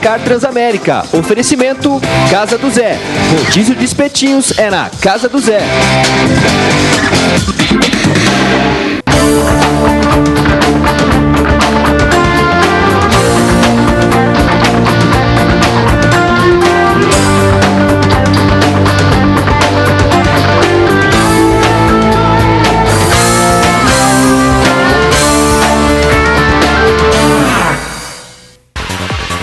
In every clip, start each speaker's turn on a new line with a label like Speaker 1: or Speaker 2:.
Speaker 1: Placar Transamérica. Oferecimento Casa do Zé. Rodízio de espetinhos é na Casa do Zé.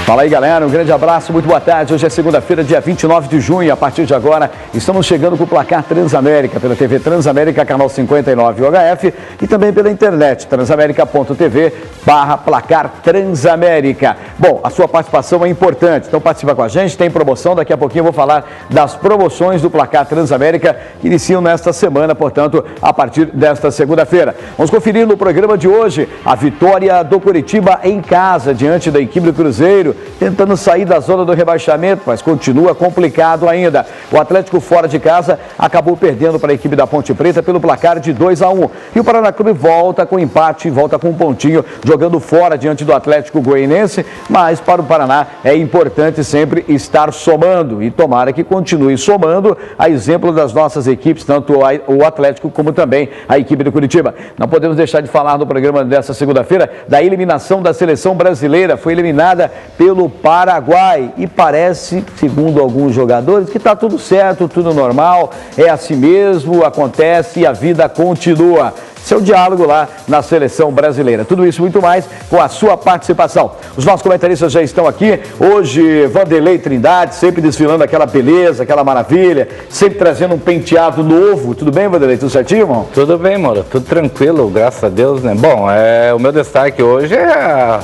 Speaker 2: Fala aí, galera, um grande abraço, muito boa tarde. Hoje é segunda-feira, dia 29 de junho. A partir de agora, estamos chegando com o Placar Transamérica, pela TV Transamérica, canal 59 UHF, e também pela internet, transamerica.tv/Placar Transamérica. Bom, a sua participação é importante, então participa com a gente, tem promoção. Daqui a pouquinho eu vou falar das promoções do Placar Transamérica, que iniciam nesta semana, portanto, a partir desta segunda-feira. Vamos conferir no programa de hoje a vitória do Curitiba em casa, diante da equipe do Cruzeiro, tentando sair da zona do rebaixamento, mas continua complicado ainda. O Atlético fora de casa acabou perdendo para a equipe da Ponte Preta pelo placar de 2-1. E o Paraná Clube volta com empate, volta com um pontinho, jogando fora diante do Atlético Goianense, mas para o Paraná é importante sempre estar somando e tomara que continue somando, a exemplo das nossas equipes, tanto o Atlético como também a equipe do Curitiba. Não podemos deixar de falar no programa dessa segunda-feira da eliminação da seleção brasileira. Foi eliminada pelo Paraguai e parece, segundo alguns jogadores, que está tudo certo, tudo normal, é assim mesmo, acontece e a vida continua. Seu diálogo lá na seleção brasileira. Tudo isso e muito mais com a sua participação. Os nossos comentaristas já estão aqui. Hoje, Vanderlei Trindade, sempre desfilando aquela beleza, aquela maravilha, sempre trazendo um penteado novo. Tudo bem, Vanderlei? Tudo certinho, irmão?
Speaker 3: Tudo bem, mano. Tudo tranquilo, graças a Deus, né? Bom, o meu destaque hoje é a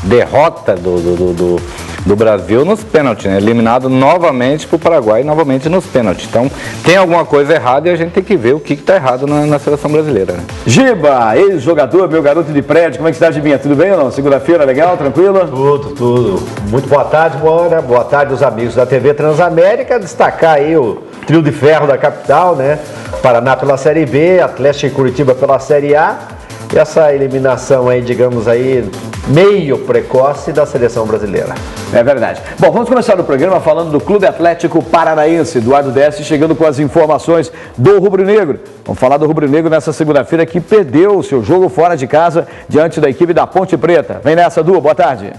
Speaker 3: derrota do Brasil nos pênaltis, né? Eliminado novamente para o Paraguai, novamente nos pênaltis. Então, tem alguma coisa errada e a gente tem que ver o que está errado na seleção brasileira, né?
Speaker 2: Giba, ex-jogador, meu garoto de prédio, como é que está, Gibinha? Tudo bem ou não? Segunda-feira, legal, tranquilo?
Speaker 4: Tudo. Muito boa tarde, Moura. Boa tarde aos amigos da TV Transamérica. Destacar aí o trio de ferro da capital, né? Paraná pela Série B, Atlético e Curitiba pela Série A. E essa eliminação aí, digamos aí, meio precoce da seleção brasileira.
Speaker 2: É verdade. Bom, vamos começar o programa falando do Clube Atlético Paranaense. Eduardo Desce chegando com as informações do Rubro Negro. Vamos falar do Rubro Negro nessa segunda-feira, que perdeu o seu jogo fora de casa diante da equipe da Ponte Preta. Vem nessa, Du, boa tarde.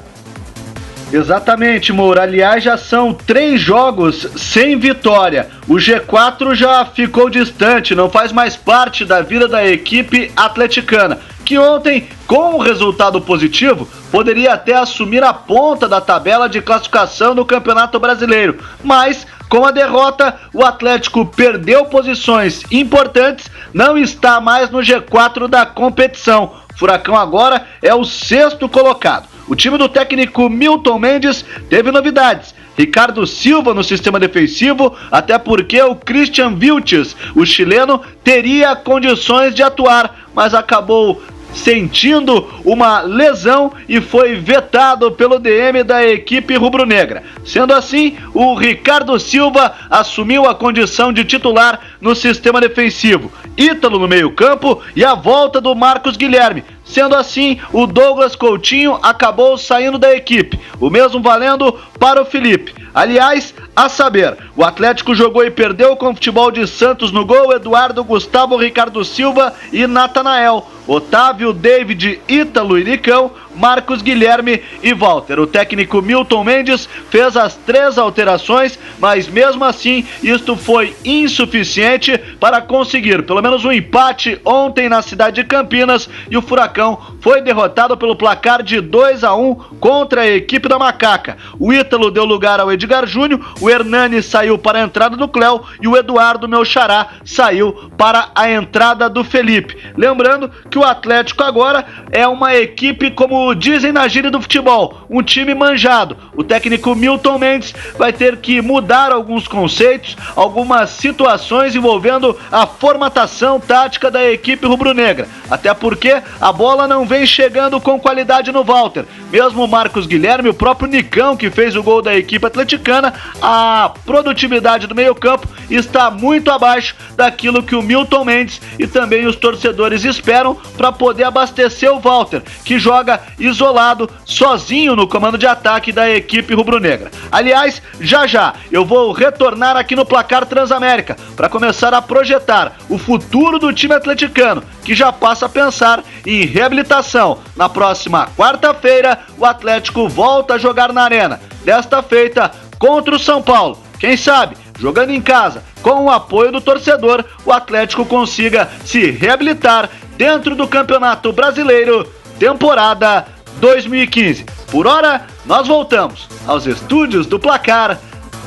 Speaker 5: Exatamente, Moura. Aliás, já são 3 jogos sem vitória. O G4 já ficou distante, não faz mais parte da vida da equipe atleticana, que ontem, com o resultado positivo, poderia até assumir a ponta da tabela de classificação do Campeonato Brasileiro. Mas, com a derrota, o Atlético perdeu posições importantes, não está mais no G4 da competição. O Furacão agora é o 6º colocado. O time do técnico Milton Mendes teve novidades. Ricardo Silva no sistema defensivo, até porque o Christian Vilches, o chileno, teria condições de atuar, mas acabou sentindo uma lesão e foi vetado pelo DM da equipe rubro-negra. Sendo assim, o Ricardo Silva assumiu a condição de titular no sistema defensivo. Ítalo no meio-campo e a volta do Marcos Guilherme. Sendo assim, o Douglas Coutinho acabou saindo da equipe, o mesmo valendo para o Felipe. Aliás, a saber, o Atlético jogou e perdeu com o Futebol de Santos no gol, Eduardo, Gustavo, Ricardo Silva e Natanael. Otávio, David, Ítalo e Nicão, Marcos Guilherme e Walter. O técnico Milton Mendes fez as 3 alterações, mas mesmo assim isto foi insuficiente para conseguir pelo menos um empate ontem na cidade de Campinas, e o Furacão foi derrotado pelo placar de 2-1 contra a equipe da Macaca. O Ítalo deu lugar ao Edgar Júnior, o Hernani saiu para a entrada do Cléo e o Eduardo, meu xará, saiu para a entrada do Felipe. Lembrando que o Atlético agora é uma equipe, como dizem na gíria do futebol, um time manjado. O técnico Milton Mendes vai ter que mudar alguns conceitos, algumas situações envolvendo a formatação tática da equipe rubro-negra. Até porque a bola não vem chegando com qualidade no Walter. Mesmo o Marcos Guilherme, o próprio Nicão, que fez o gol da equipe atleticana, a produtividade do meio-campo está muito abaixo daquilo que o Milton Mendes e também os torcedores esperam para poder abastecer o Walter, que joga isolado, sozinho no comando de ataque da equipe rubro-negra. Aliás, já eu vou retornar aqui no Placar Transamérica para começar a projetar o futuro do time atleticano, que já passa a pensar em reabilitação. Na próxima quarta-feira, o Atlético volta a jogar na Arena, desta feita contra o São Paulo. Quem sabe, jogando em casa, com o apoio do torcedor, o Atlético consiga se reabilitar dentro do Campeonato Brasileiro, temporada 2015. Por hora, nós voltamos aos estúdios do Placar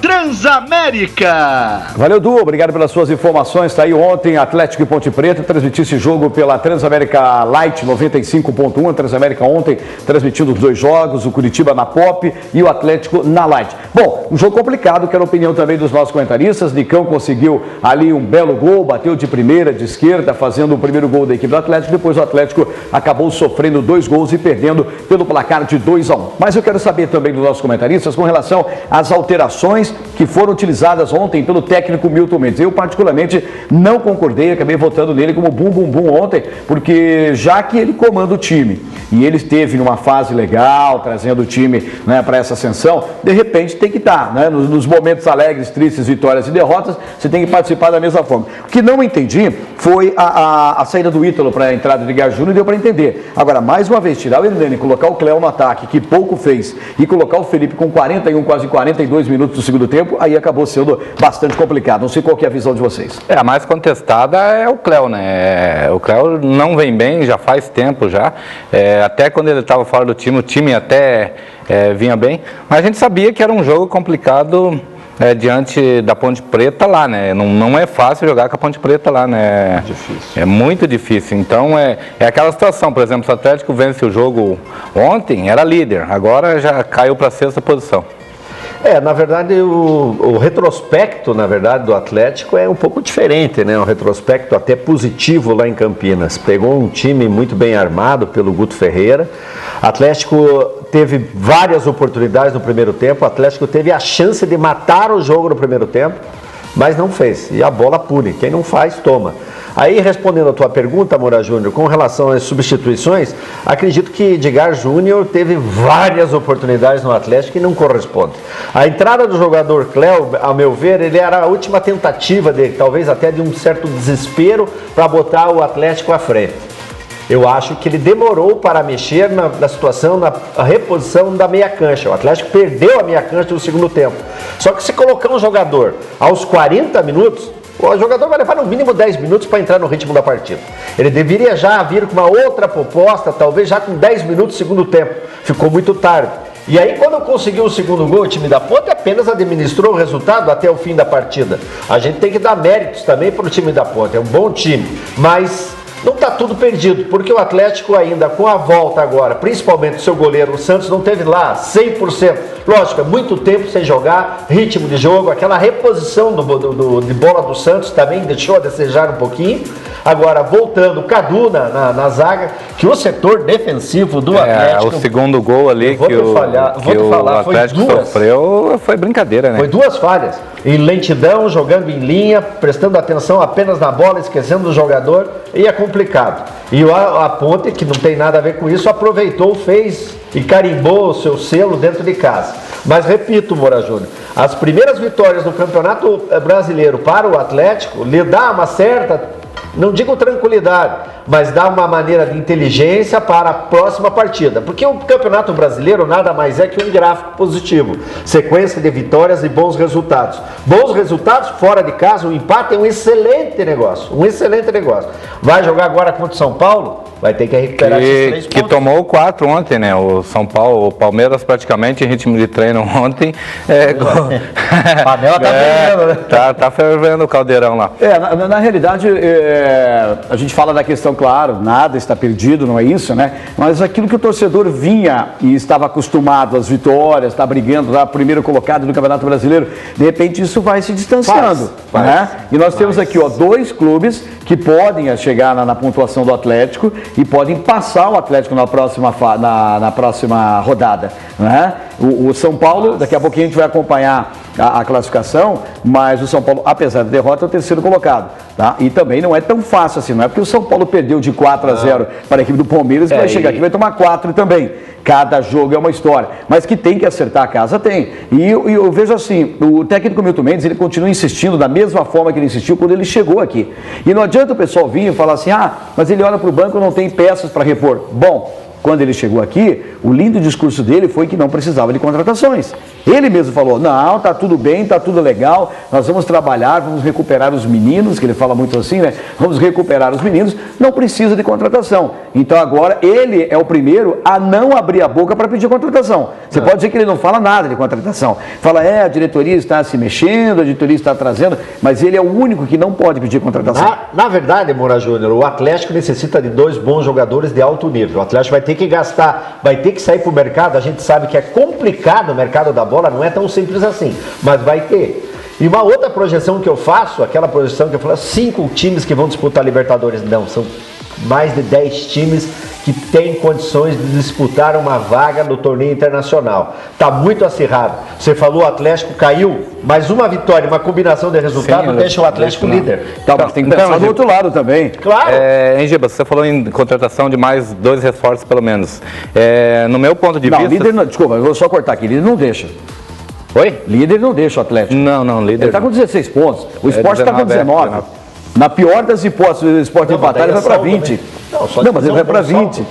Speaker 5: Transamérica.
Speaker 2: Valeu, Du, obrigado pelas suas informações. Está aí ontem Atlético e Ponte Preta, transmitiu esse jogo pela Transamérica Light 95.1, a Transamérica ontem transmitindo os dois jogos, o Curitiba na Pop e o Atlético na Light. Bom, um jogo complicado, quero a opinião também dos nossos comentaristas. Nicão conseguiu ali um belo gol, bateu de primeira, de esquerda, fazendo o primeiro gol da equipe do Atlético. Depois o Atlético acabou sofrendo 2 gols e perdendo pelo placar de 2-1. Mas eu quero saber também dos nossos comentaristas com relação às alterações que foram utilizadas ontem pelo técnico Milton Mendes. Eu, particularmente, não concordei, acabei votando nele como bum ontem, porque já que ele comanda o time e ele esteve numa fase legal, trazendo o time, né, para essa ascensão, de repente tem que estar, né, nos momentos alegres, tristes, vitórias e derrotas, você tem que participar da mesma forma. O que não entendi foi a saída do Ítalo para a entrada de Edgar Júnior, deu para entender. Agora, mais uma vez, tirar o Hernani, colocar o Cléo no ataque, que pouco fez, e colocar o Felipe com 41, quase 42 minutos do segundo tempo, aí acabou sendo bastante complicado. Não sei qual que é a visão de vocês.
Speaker 3: A mais contestada é o Cléo, né? O Cléo não vem bem, já faz tempo já. Até quando ele estava fora do time, o time até vinha bem. Mas a gente sabia que era um jogo complicado diante da Ponte Preta lá, né? Não é fácil jogar com a Ponte Preta lá, né? É muito difícil. Então é aquela situação, por exemplo, se o Atlético vence o jogo ontem, era líder, agora já caiu para a 6ª posição.
Speaker 4: Na verdade, o retrospecto, na verdade, do Atlético é um pouco diferente, né? Um retrospecto até positivo lá em Campinas. Pegou um time muito bem armado pelo Guto Ferreira. Atlético teve várias oportunidades no primeiro tempo. O Atlético teve a chance de matar o jogo no primeiro tempo, mas não fez. E a bola pune. Quem não faz, toma. Aí, respondendo a tua pergunta, Moura Júnior, com relação às substituições, acredito que Edgar Júnior teve várias oportunidades no Atlético e não corresponde. A entrada do jogador Cléo, ao meu ver, ele era a última tentativa dele, talvez até de um certo desespero para botar o Atlético à frente. Eu acho que ele demorou para mexer na situação, na reposição da meia cancha. O Atlético perdeu a meia cancha no segundo tempo. Só que se colocar um jogador aos 40 minutos, o jogador vai levar no mínimo 10 minutos para entrar no ritmo da partida. Ele deveria já vir com uma outra proposta, talvez já com 10 minutos do segundo tempo. Ficou muito tarde. E aí, quando conseguiu o segundo gol, o time da Ponte apenas administrou o resultado até o fim da partida. A gente tem que dar méritos também para o time da Ponte. É um bom time, mas não está tudo perdido, porque o Atlético ainda com a volta agora, principalmente o seu goleiro, o Santos, não teve lá 100%. Lógico, é muito tempo sem jogar, ritmo de jogo, aquela reposição de bola do Santos também deixou a desejar um pouquinho. Agora, voltando, Cadu na zaga, que o setor defensivo do Atlético...
Speaker 3: O segundo gol ali que o Atlético sofreu foi brincadeira, né?
Speaker 4: Foi 2 falhas. Em lentidão, jogando em linha, prestando atenção apenas na bola, esquecendo do jogador, e é complicado. E a Ponte, que não tem nada a ver com isso, aproveitou, fez e carimbou o seu selo dentro de casa. Mas repito, Moura Júnior, as primeiras vitórias do Campeonato Brasileiro para o Atlético lhe dá uma certa, não digo tranquilidade, mas dá uma maneira de inteligência para a próxima partida. Porque o Campeonato Brasileiro nada mais é que um gráfico positivo. Sequência de vitórias e bons resultados. Bons resultados fora de casa, o empate é um excelente negócio. Um excelente negócio. Vai jogar agora contra o São Paulo? Vai ter que recuperar esses 3 pontos.
Speaker 3: Que tomou 4 ontem, né? O São Paulo, o Palmeiras praticamente em ritmo de treino ontem.
Speaker 4: A panela tá fervendo, né?
Speaker 3: Tá fervendo o caldeirão lá.
Speaker 2: Na realidade, a gente fala da questão, claro, nada está perdido, não é isso, né? Mas aquilo que o torcedor vinha e estava acostumado às vitórias, está brigando lá, primeiro colocado no Campeonato Brasileiro, de repente isso vai se distanciando. Né? E nós temos aqui 2 clubes que podem chegar na pontuação do Atlético e podem passar o Atlético na próxima rodada. Né? O São Paulo, daqui a pouquinho a gente vai acompanhar a classificação, mas o São Paulo, apesar da derrota, é o terceiro colocado, tá? E também não é tão fácil assim, não é porque o São Paulo perdeu de 4-0 para a equipe do Palmeiras que vai chegar aqui e vai tomar 4 também. Cada jogo é uma história, mas que tem que acertar a casa, tem. E eu vejo assim, o técnico Milton Mendes, ele continua insistindo da mesma forma que ele insistiu quando ele chegou aqui. E não adianta o pessoal vir e falar assim, mas ele olha para o banco e não tem peças para repor. Bom, quando ele chegou aqui, o lindo discurso dele foi que não precisava de contratações. Ele mesmo falou, não, tá tudo bem, tá tudo legal, nós vamos trabalhar, vamos recuperar os meninos, que ele fala muito assim, né? Vamos recuperar os meninos, não precisa de contratação. Então agora ele é o primeiro a não abrir a boca para pedir contratação. Você pode dizer que ele não fala nada de contratação. Fala, a diretoria está se mexendo, a diretoria está trazendo, mas ele é o único que não pode pedir contratação.
Speaker 4: Na verdade, Moura Júnior, o Atlético necessita de 2 bons jogadores de alto nível. O Atlético vai ter que gastar, vai ter que sair para o mercado. A gente sabe que é complicado o mercado da bola, não é tão simples assim, mas vai ter. E uma outra projeção que eu faço, aquela projeção que eu falo, 5 times que vão disputar a Libertadores, não, são mais de 10 times que têm condições de disputar uma vaga no torneio internacional. Está muito acirrado. Você falou, o Atlético caiu, mas uma vitória, uma combinação de resultado deixa o Atlético líder.
Speaker 2: Tá, mas tem que pensar do outro lado também.
Speaker 4: Claro.
Speaker 3: Engiba, você falou em contratação de mais 2 reforços pelo menos. No meu ponto de vista...
Speaker 2: Líder não, desculpa, eu vou só cortar aqui, líder não deixa.
Speaker 3: Oi?
Speaker 2: Líder não deixa o Atlético.
Speaker 3: Não, líder.
Speaker 2: Ele está com 16 pontos, o Sport está com 19. Na pior das hipóteses, o Sport empatar, ele vai para 20. Não, mas ele vai para 20.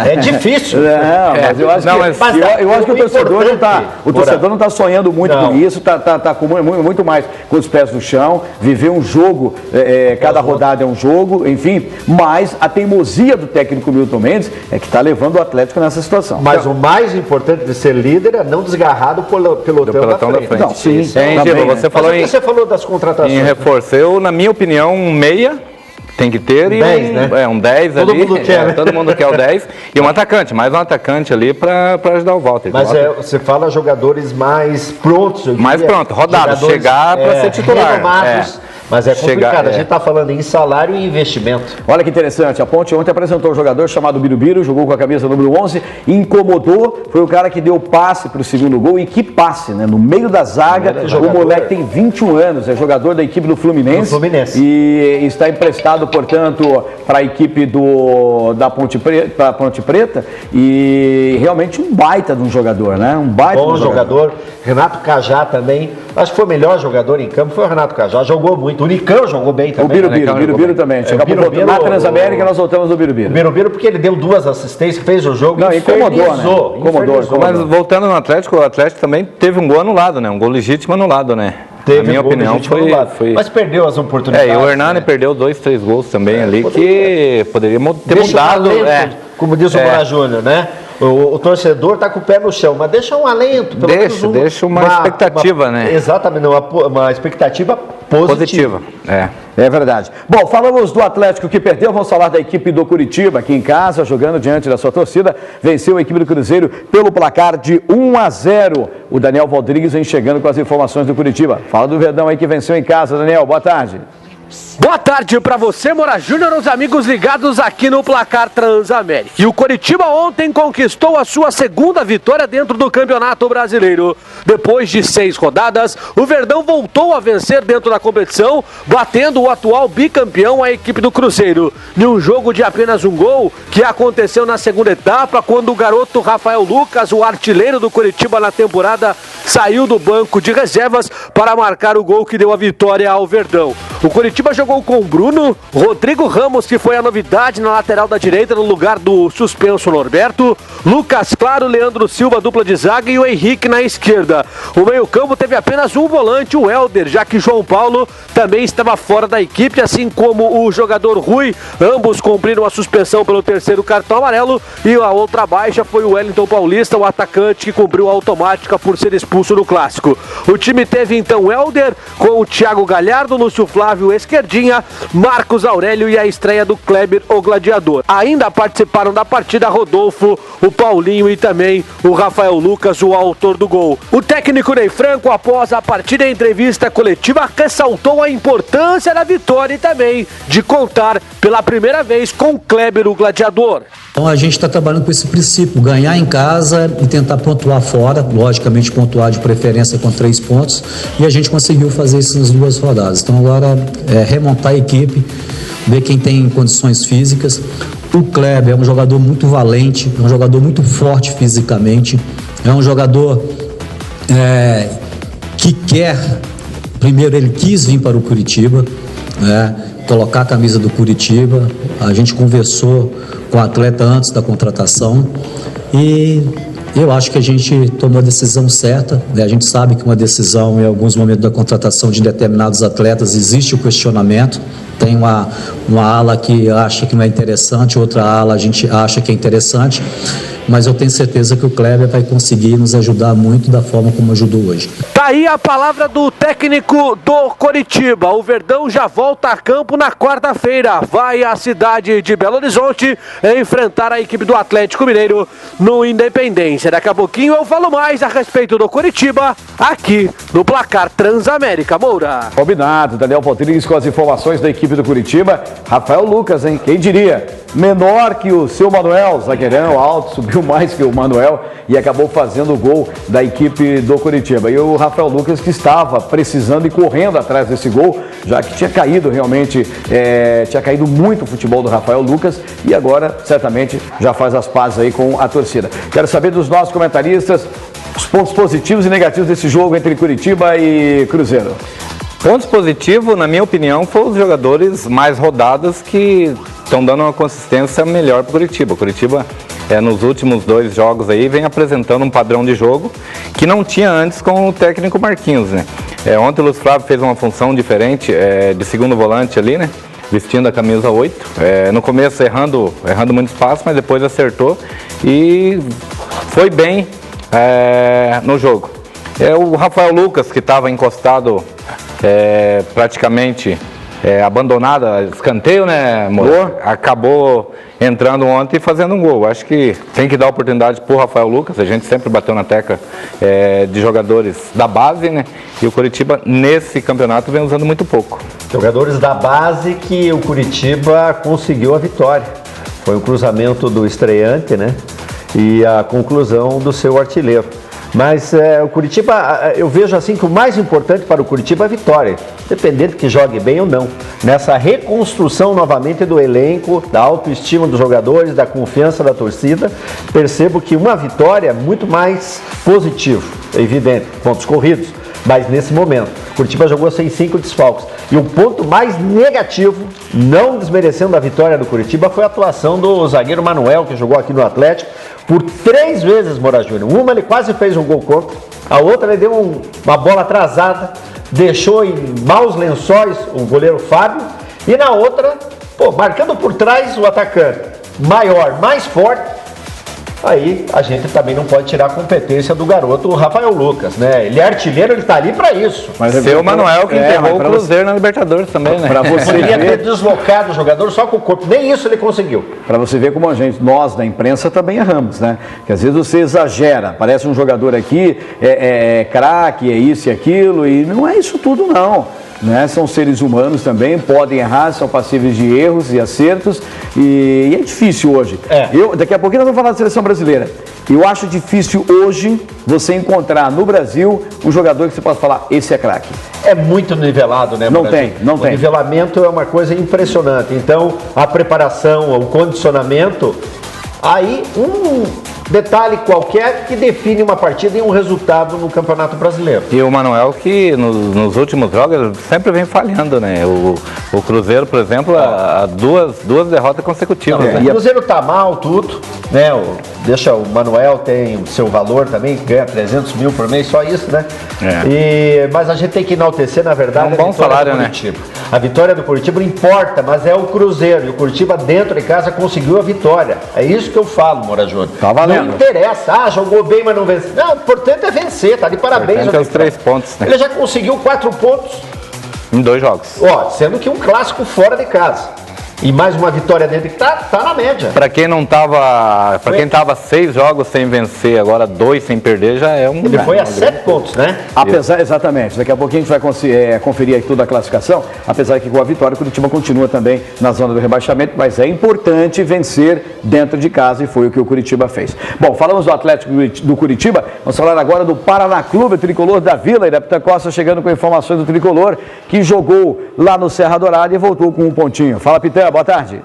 Speaker 4: É difícil.
Speaker 2: Mas eu acho eu acho que o torcedor não está sonhando muito com isso, está com muito mais com os pés no chão, viver um jogo, cada rodada é um jogo, enfim, mas a teimosia do técnico Milton Mendes é que está levando o Atlético nessa situação.
Speaker 4: Mas o mais importante de ser líder é não desgarrado pelo pelotão da frente.
Speaker 2: Não, sim.
Speaker 3: Você
Speaker 4: falou das contratações.
Speaker 3: Em reforço, eu, na minha opinião, um meia tem que ter
Speaker 4: um 10, né?
Speaker 3: Um 10
Speaker 4: todo
Speaker 3: ali.
Speaker 4: Mundo quer, né?
Speaker 3: Todo mundo quer o 10. E um atacante, mais um atacante ali para ajudar o Walter.
Speaker 4: Mas você fala jogadores mais prontos.
Speaker 3: Mais pronto, rodados, chegar para ser titular.
Speaker 4: Renomados. Mas é complicado, a gente está falando em salário e investimento.
Speaker 2: Olha que interessante, a Ponte ontem apresentou um jogador chamado Birubiru, jogou com a camisa número 11, incomodou, foi o cara que deu passe para o segundo gol, e que passe, né? No meio da zaga, o moleque tem 21 anos, é jogador da equipe do Fluminense. E está emprestado, portanto, para a equipe da Ponte Preta, e realmente um baita de um jogador, né? Um baita
Speaker 4: bom jogador. Renato Cajá também, acho que foi o melhor jogador em campo, foi o Renato Cajá, jogou muito. O Nicão jogou bem também.
Speaker 2: O Birubiru também. Na Transamérica nós voltamos no Birubiru.
Speaker 4: O Birubiru porque ele deu 2 assistências, fez o jogo.
Speaker 2: Não, incomodou, né? Incomodou.
Speaker 3: Mas voltando no Atlético, o Atlético também teve um gol anulado, né? Um gol legítimo anulado, né?
Speaker 4: Teve,
Speaker 3: na minha opinião, foi...
Speaker 4: Mas perdeu as oportunidades.
Speaker 3: E o Hernani perdeu 2, 3 gols também ali que poderia ter mudado.
Speaker 4: Como diz o Moura Júnior, né? O torcedor está com o pé no chão, mas deixa um alento.
Speaker 3: Deixa uma expectativa, né?
Speaker 4: Exatamente, uma expectativa positiva.
Speaker 2: É verdade. Bom, falamos do Atlético que perdeu, vamos falar da equipe do Curitiba, aqui em casa, jogando diante da sua torcida, venceu a equipe do Cruzeiro pelo placar de 1-0. O Daniel Rodrigues vem chegando com as informações do Curitiba. Fala do Verdão aí que venceu em casa, Daniel, boa tarde.
Speaker 1: Boa tarde para você, Moura Júnior, os amigos ligados aqui no Placar Transamérica. E o Coritiba ontem conquistou a sua segunda vitória dentro do Campeonato Brasileiro. Depois de 6 rodadas, o Verdão voltou a vencer dentro da competição, batendo o atual bicampeão, a equipe do Cruzeiro. Em um jogo de apenas um gol, que aconteceu na segunda etapa, quando o garoto Rafael Lucas, o artilheiro do Coritiba na temporada, saiu do banco de reservas para marcar o gol que deu a vitória ao Verdão. O Coritiba jogou com o Bruno, Rodrigo Ramos, que foi a novidade na lateral da direita no lugar do suspenso Norberto, Lucas Claro, Leandro Silva, dupla de zaga, e o Henrique na esquerda. O meio-campo teve apenas um volante, o Helder, já que João Paulo também estava fora da equipe, assim como o jogador Rui. Ambos cumpriram a suspensão pelo 3º cartão amarelo, e a outra baixa foi o Wellington Paulista, o atacante que cumpriu a automática por ser expulso no Clássico. O time teve então o Helder com o Thiago Galhardo, Lúcio Flávio Esquerdinha, Marcos Aurélio e a estreia do Kleber, o Gladiador. Ainda participaram da partida Rodolfo, o Paulinho e também o Rafael Lucas, o autor do gol. O técnico Ney Franco, após a partida em entrevista coletiva, ressaltou a importância da vitória e também de contar pela primeira vez com Kleber, o Gladiador.
Speaker 6: Então a gente está trabalhando com esse princípio, ganhar em casa e tentar pontuar fora, logicamente pontuar de preferência com 3 pontos, e a gente conseguiu fazer isso nas 2 rodadas. Então agora é remontar a equipe, ver quem tem condições físicas. O Kleber é um jogador muito valente, é um jogador muito forte fisicamente, é um jogador que quer, primeiro ele quis vir para o Curitiba, colocar a camisa do Curitiba. A gente conversou com o atleta antes da contratação e eu acho que a gente tomou a decisão certa, né? A gente sabe que uma decisão, em alguns momentos da contratação de determinados atletas, existe o questionamento. Tem uma ala que acha que não é interessante, outra ala a gente acha que é interessante, mas eu tenho certeza que o Kleber vai conseguir nos ajudar muito da forma como ajudou hoje.
Speaker 1: Tá aí a palavra do técnico do Coritiba. O Verdão já volta a campo na quarta-feira. Vai à cidade de Belo Horizonte enfrentar a equipe do Atlético Mineiro no Independência. Daqui a pouquinho eu falo mais a respeito do Coritiba aqui no Placar Transamérica. Moura.
Speaker 2: Combinado, Daniel Potrigues com as informações da equipe do Curitiba. Rafael Lucas, hein? Quem diria? Menor que o seu Manuel, zagueirão alto, subiu mais que o Manuel e acabou fazendo o gol da equipe do Curitiba. E o Rafael Lucas que estava precisando e correndo atrás desse gol, já que tinha caído realmente, tinha caído muito o futebol do Rafael Lucas e agora certamente já faz as pazes aí com a torcida. Quero saber dos nossos comentaristas os pontos positivos e negativos desse jogo entre Curitiba e Cruzeiro.
Speaker 3: Pontos positivos, na minha opinião, foram os jogadores mais rodados que estão dando uma consistência melhor para o Curitiba. O Curitiba, nos últimos 2 jogos aí, vem apresentando um padrão de jogo que não tinha antes com o técnico Marquinhos, né? Ontem o Luiz Flávio fez uma função diferente de segundo volante ali, né? Vestindo a camisa 8. No começo errando muito espaço, mas depois acertou e foi bem no jogo. O Rafael Lucas, que estava encostado praticamente abandonado, escanteio, né, amor? Acabou entrando ontem e fazendo um gol. Acho que tem que dar oportunidade para o Rafael Lucas. A gente sempre bateu na tecla de jogadores da base, né? E o Curitiba, nesse campeonato, vem usando muito pouco.
Speaker 4: Jogadores da base que o Curitiba conseguiu a vitória. Foi o cruzamento do estreante, né? E a conclusão do seu artilheiro. Mas o Curitiba, eu vejo assim que o mais importante para o Curitiba é a vitória, independente que jogue bem ou não. Nessa reconstrução novamente do elenco, da autoestima dos jogadores, da confiança da torcida, percebo que uma vitória é muito mais positivo, é evidente, pontos corridos. Mas nesse momento, o Curitiba jogou sem 5 desfalques. E o ponto mais negativo, não desmerecendo a vitória do Curitiba, foi a atuação do zagueiro Manuel, que jogou aqui no Atlético, por 3 vezes, Moura Júnior. Uma ele quase fez um gol contra, a outra ele deu uma bola atrasada, deixou em maus lençóis o goleiro Fábio, e na outra, marcando por trás o atacante maior, mais forte. Aí a gente também não pode tirar a competência do garoto Rafael Lucas, né? Ele é artilheiro, ele tá ali para isso.
Speaker 3: Mas seu Manuel que enterrou o Cruzeiro na Libertadores também, né?
Speaker 2: Para você
Speaker 4: poderia ter deslocado o jogador só com o corpo, nem isso ele conseguiu.
Speaker 2: Para você ver como nós da imprensa também erramos, né? Que às vezes você exagera, parece um jogador aqui, craque, é isso e aquilo, e não é isso tudo não. Né? São seres humanos também, podem errar, são passíveis de erros e acertos e é difícil hoje. Daqui a pouquinho nós vamos falar da seleção brasileira. Eu acho difícil hoje você encontrar no Brasil um jogador que você pode falar, esse é craque.
Speaker 4: É muito nivelado, né?
Speaker 2: Não tem.
Speaker 4: O nivelamento é uma coisa impressionante. Então, a preparação, o condicionamento, aí detalhe qualquer que define uma partida e um resultado no Campeonato Brasileiro.
Speaker 3: E o Manuel que nos últimos jogos sempre vem falhando, né? O Cruzeiro, por exemplo, duas derrotas consecutivas.
Speaker 4: O Cruzeiro tá mal, tudo, né? Deixa o Manuel, tem o seu valor também, ganha 300 mil por mês, só isso, né? Mas a gente tem que enaltecer, na verdade,
Speaker 3: um bom salário, né?
Speaker 4: A vitória do Curitiba não importa, mas é o Cruzeiro. E o Curitiba dentro de casa conseguiu a vitória. É isso que eu falo, Moura Júnior.
Speaker 2: Tá valendo.
Speaker 4: Não interessa, jogou bem, mas não venceu. Não, o importante é vencer, tá de parabéns.
Speaker 3: Tem os 3 pontos, né?
Speaker 4: Ele já conseguiu 4 pontos
Speaker 3: em 2 jogos.
Speaker 4: Sendo que um clássico fora de casa. E mais uma vitória dele que tá na média.
Speaker 3: Para quem não tava, quem tava 6 jogos sem vencer, agora 2 sem perder, já é um...
Speaker 4: Ele foi a 7 pontos, né?
Speaker 2: Apesar, exatamente, daqui a pouquinho a gente vai conferir aí toda a classificação, apesar que com a vitória o Curitiba continua também na zona do rebaixamento, mas é importante vencer dentro de casa e foi o que o Curitiba fez. Bom, falamos do Atlético do Curitiba, vamos falar agora do Paraná Clube, o tricolor da Vila, Irapita Costa chegando com informações do tricolor, que jogou lá no Serra Dourada e voltou com um pontinho. Fala, Pitã. Boa tarde.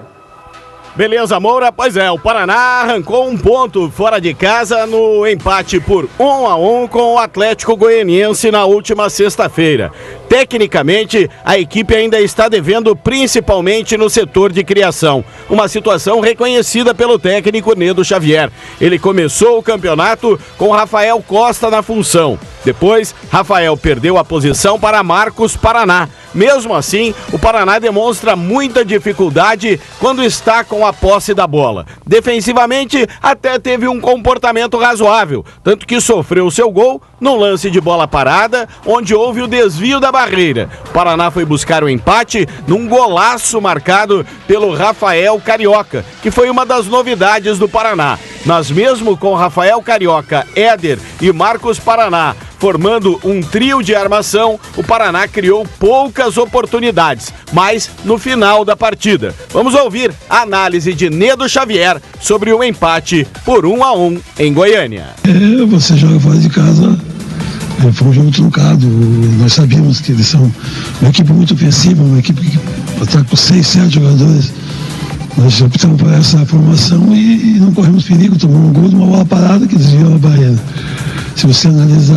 Speaker 7: Beleza, Moura? Pois é, o Paraná arrancou um ponto fora de casa no empate por 1-1 com o Atlético Goianiense na última sexta-feira. Tecnicamente, a equipe ainda está devendo principalmente no setor de criação, uma situação reconhecida pelo técnico Nedo Xavier. Ele começou o campeonato com Rafael Costa na função. Depois, Rafael perdeu a posição para Marcos Paraná. Mesmo assim, o Paraná demonstra muita dificuldade quando está com a posse da bola. Defensivamente, até teve um comportamento razoável, tanto que sofreu seu gol num lance de bola parada, onde houve o desvio da barreira. O Paraná foi buscar o empate num golaço marcado pelo Rafael Carioca, que foi uma das novidades do Paraná. Mas mesmo com Rafael Carioca, Éder e Marcos Paraná formando um trio de armação, o Paraná criou poucas oportunidades, mas no final da partida. Vamos ouvir a análise de Nedo Xavier sobre o empate por 1-1 em Goiânia.
Speaker 8: Você joga fora de casa, foi um jogo truncado, nós sabíamos que eles são uma equipe muito ofensiva, uma equipe que está com 6, 7 jogadores. Nós optamos por essa formação e não corremos perigo, tomamos um gol de uma bola parada que desviou a barreira. Se você analisar,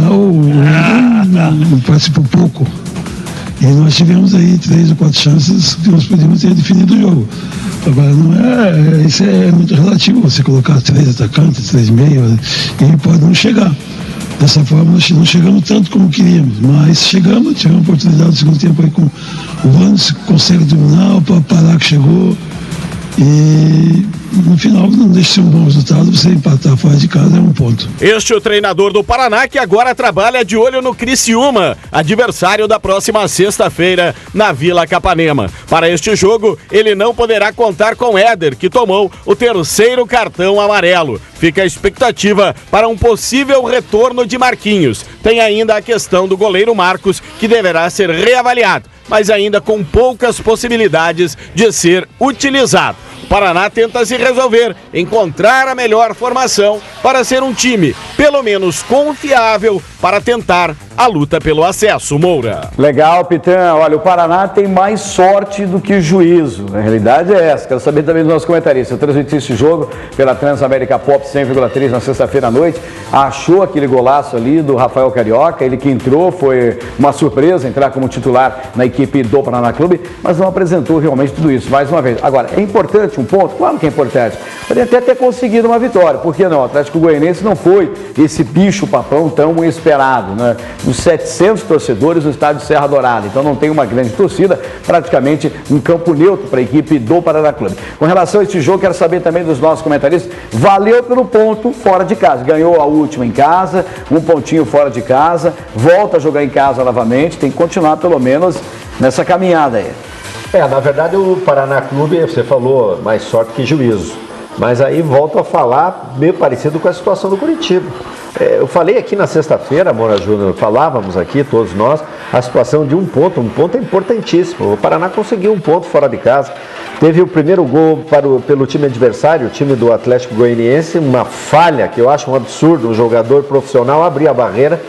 Speaker 8: participou pouco. E nós tivemos aí 3 ou 4 chances que nós podíamos ter definido o jogo. Agora, isso é muito relativo, você colocar 3 atacantes, 3 meios, e pode não chegar. Dessa forma, nós não chegamos tanto como queríamos, mas tivemos oportunidade no segundo tempo aí com o Vandes, consegue dominar, o Pará que chegou. E no final não deixa de ser um bom resultado, você empatar fora de casa é um ponto.
Speaker 7: Este é o treinador do Paraná que agora trabalha de olho no Criciúma, adversário da próxima sexta-feira na Vila Capanema. Para este jogo, ele não poderá contar com Éder, que tomou o 3º cartão amarelo. Fica a expectativa para um possível retorno de Marquinhos. Tem ainda a questão do goleiro Marcos, que deverá ser reavaliado, mas ainda com poucas possibilidades de ser utilizado. O Paraná tenta se resolver, encontrar a melhor formação para ser um time, pelo menos confiável, para tentar a luta pelo acesso, Moura.
Speaker 2: Legal, Pitã. Olha, o Paraná tem mais sorte do que juízo. Na realidade é essa. Quero saber também dos nossos comentaristas. Eu transmiti esse jogo pela Transamérica Pop 100,3 na sexta-feira à noite. Achou aquele golaço ali do Rafael Carioca. Ele que entrou, foi uma surpresa entrar como titular na equipe do Paraná Clube, mas não apresentou realmente tudo isso, mais uma vez. Agora, é importante um ponto? Claro que é importante. Poderia até ter conseguido uma vitória. Por que não? O Atlético Goianiense não foi esse bicho-papão tão esperado, né? Os 700 torcedores no estádio Serra Dourada, então não tem uma grande torcida, praticamente um campo neutro para a equipe do Paraná Clube. Com relação a este jogo, quero saber também dos nossos comentaristas, valeu pelo ponto fora de casa, ganhou a última em casa, um pontinho fora de casa, volta a jogar em casa novamente, tem que continuar pelo menos nessa caminhada aí.
Speaker 4: Na verdade o Paraná Clube, você falou, mais sorte que juízo. Mas aí volto a falar meio parecido com a situação do Curitiba. Eu falei aqui na sexta-feira, Moura Júnior, falávamos aqui, todos nós, a situação de um ponto é importantíssimo. O Paraná conseguiu um ponto fora de casa. Teve o primeiro gol pelo time adversário, o time do Atlético Goianiense, uma falha que eu acho um absurdo, um jogador profissional abrir a barreira,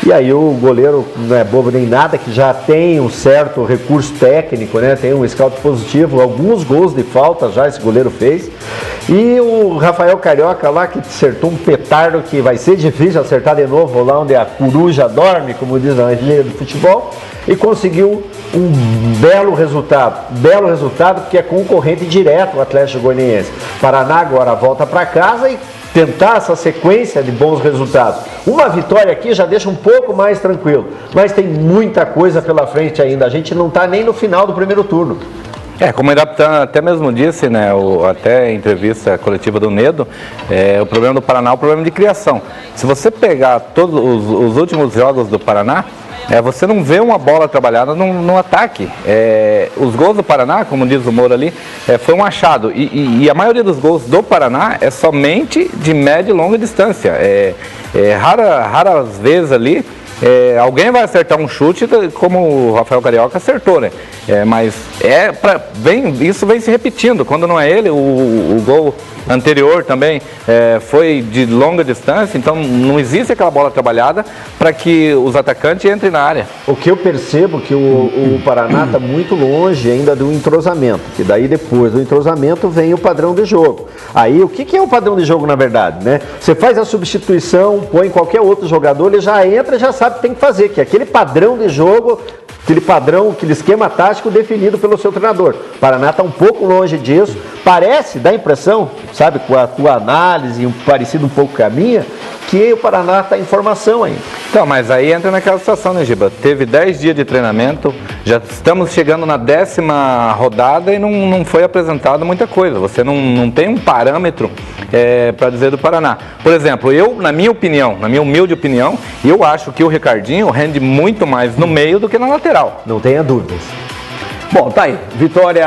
Speaker 4: e aí o goleiro não é bobo nem nada, que já tem um certo recurso técnico, né? Tem um scout positivo, alguns gols de falta já esse goleiro fez, e o Rafael Carioca lá que acertou um petardo que vai ser difícil acertar de novo lá onde a coruja dorme, como diz a engenharia do futebol, e conseguiu um belo resultado que é concorrente direto ao Atlético Goianiense. Paraná agora volta para casa e tentar essa sequência de bons resultados. Uma vitória aqui já deixa um pouco mais tranquilo, mas tem muita coisa pela frente ainda. A gente não está nem no final do primeiro turno.
Speaker 3: Como ele até mesmo disse, né, até a entrevista coletiva do Nedo, o problema do Paraná é o problema de criação. Se você pegar todos os últimos jogos do Paraná, você não vê uma bola trabalhada no ataque. Os gols do Paraná, como diz o Moura ali, foi um achado. E a maioria dos gols do Paraná é somente de média e longa distância. Raras vezes ali, alguém vai acertar um chute como o Rafael Carioca acertou, né? Mas isso vem se repetindo. Quando não é ele, o gol anterior também foi de longa distância, então não existe aquela bola trabalhada para que os atacantes entrem na área.
Speaker 4: O que eu percebo que o Paraná está muito longe ainda do entrosamento, que daí depois do entrosamento vem o padrão de jogo. Aí o que é o padrão de jogo na verdade, né? Você faz a substituição, põe qualquer outro jogador, ele já entra e já sabe o que tem que fazer, que é aquele padrão de jogo, aquele esquema tático definido pelo seu treinador. O Paraná está um pouco longe disso, dá a impressão, sabe, com a tua análise, parecido um pouco com a minha, que o Paraná está em formação ainda.
Speaker 3: Então, mas aí entra naquela situação, né, Giba? Teve 10 dias de treinamento, já estamos chegando na 10ª rodada e não foi apresentado muita coisa. Você não tem um parâmetro para dizer do Paraná. Por exemplo, na minha humilde opinião, eu acho que o Ricardinho rende muito mais no meio do que na lateral.
Speaker 4: Não tenha dúvidas.
Speaker 2: Bom, tá aí. Vitória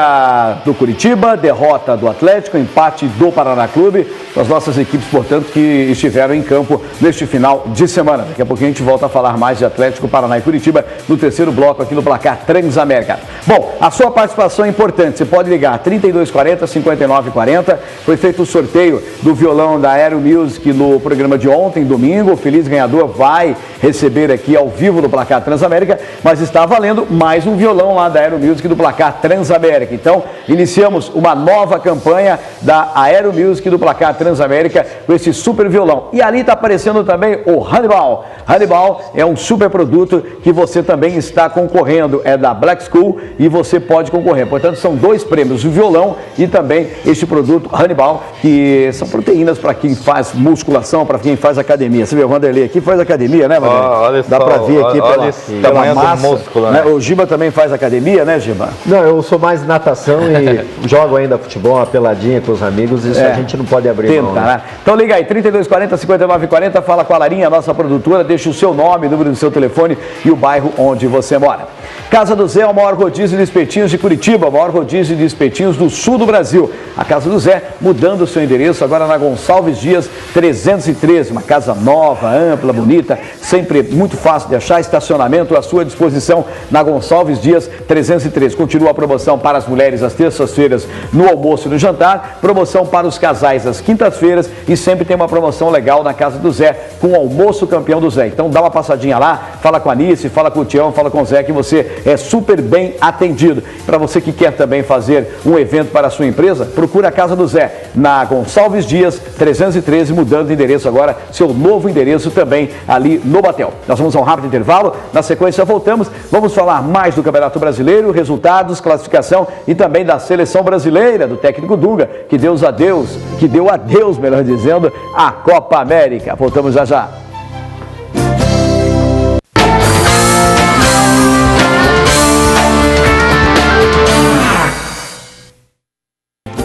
Speaker 2: do Curitiba, derrota do Atlético, empate do Paraná Clube. As nossas equipes, portanto, que estiveram em campo neste final de semana. Daqui a pouquinho a gente volta a falar mais de Atlético, Paraná e Curitiba no terceiro bloco aqui no Placar Transamérica. Bom, a sua participação é importante. Você pode ligar 3240-5940. Foi feito o sorteio do violão da Aero Music no programa de ontem, domingo. O feliz ganhador vai receber aqui ao vivo no Placar Transamérica, mas está valendo mais um violão lá da Aero Music do Placar Transamérica. Então, iniciamos uma nova campanha da Aero Music do Placar Transamérica com esse super violão. E ali está aparecendo também o Hannibal. Hannibal é um super produto que você também está concorrendo. É da Black School e você pode concorrer. Portanto, são 2 prêmios, o violão e também este produto Hannibal, que são proteínas para quem faz musculação, para quem faz academia. Você vê o Vanderlei aqui faz academia, né, Vanderlei? Dá para ver aqui pela massa. Músculo, né? O Giba também faz academia, né, Giba?
Speaker 4: Não, eu sou mais natação e jogo ainda futebol, uma peladinha com os amigos, isso a gente não pode abrir mão, né?
Speaker 2: Então liga aí, 3240-5940, fala com a Larinha, nossa produtora, deixa o seu nome, número do seu telefone e o bairro onde você mora. Casa do Zé é o maior rodízio de espetinhos de Curitiba, o maior rodízio de espetinhos do sul do Brasil. A Casa do Zé mudando o seu endereço agora na Gonçalves Dias 313, uma casa nova, ampla, bonita, sempre muito fácil de achar, estacionamento à sua disposição na Gonçalves Dias 313. Continua a promoção para as mulheres às terças-feiras no almoço e no jantar, promoção para os casais às quintas-feiras e sempre tem uma promoção legal na Casa do Zé com o almoço campeão do Zé. Então dá uma passadinha lá, fala com a Anice, fala com o Tião, fala com o Zé que você é super bem atendido. Para você que quer também fazer um evento para a sua empresa, procura a Casa do Zé na Gonçalves Dias 313, mudando de endereço agora, seu novo endereço também ali no Batel. Nós vamos a um rápido intervalo, na sequência voltamos, vamos falar mais do Campeonato Brasileiro, resultados, classificação e também da seleção brasileira, do técnico Dunga, que deu adeus, melhor dizendo, à Copa América. Voltamos já já.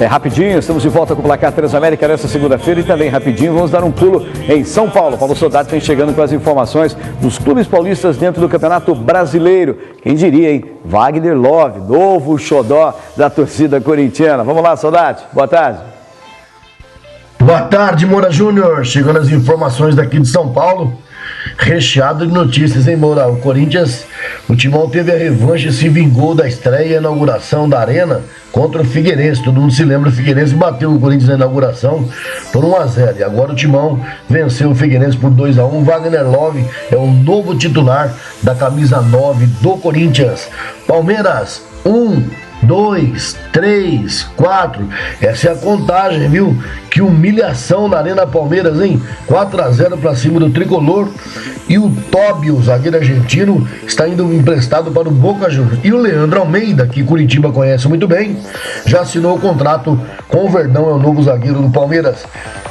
Speaker 2: Rapidinho, estamos de volta com o Placar Transamérica nesta segunda-feira e também rapidinho vamos dar um pulo em São Paulo. Paulo Soldado vem chegando com as informações dos clubes paulistas dentro do Campeonato Brasileiro. Quem diria, hein? Wagner Love, novo xodó da torcida corintiana. Vamos lá, Soldado. Boa tarde.
Speaker 9: Boa tarde, Moura Júnior. Chegando as informações daqui de São Paulo. Recheado de notícias, hein, Moura? O Corinthians, o Timão teve a revanche e se vingou da estreia e inauguração da Arena contra o Figueirense. Todo mundo se lembra, o Figueirense bateu o Corinthians na inauguração por 1-0. E agora o Timão venceu o Figueirense por 2-1. Wagner Love é o novo titular da camisa 9 do Corinthians. Palmeiras, 1, 2, 3, 4. Essa é a contagem, viu? Que humilhação na Arena Palmeiras, hein? 4-0 para cima do Tricolor. E o Tobi, o zagueiro argentino, está indo emprestado para o Boca Juniors. E o Leandro Almeida, que Curitiba conhece muito bem, já assinou o contrato com o Verdão, é o novo zagueiro do Palmeiras.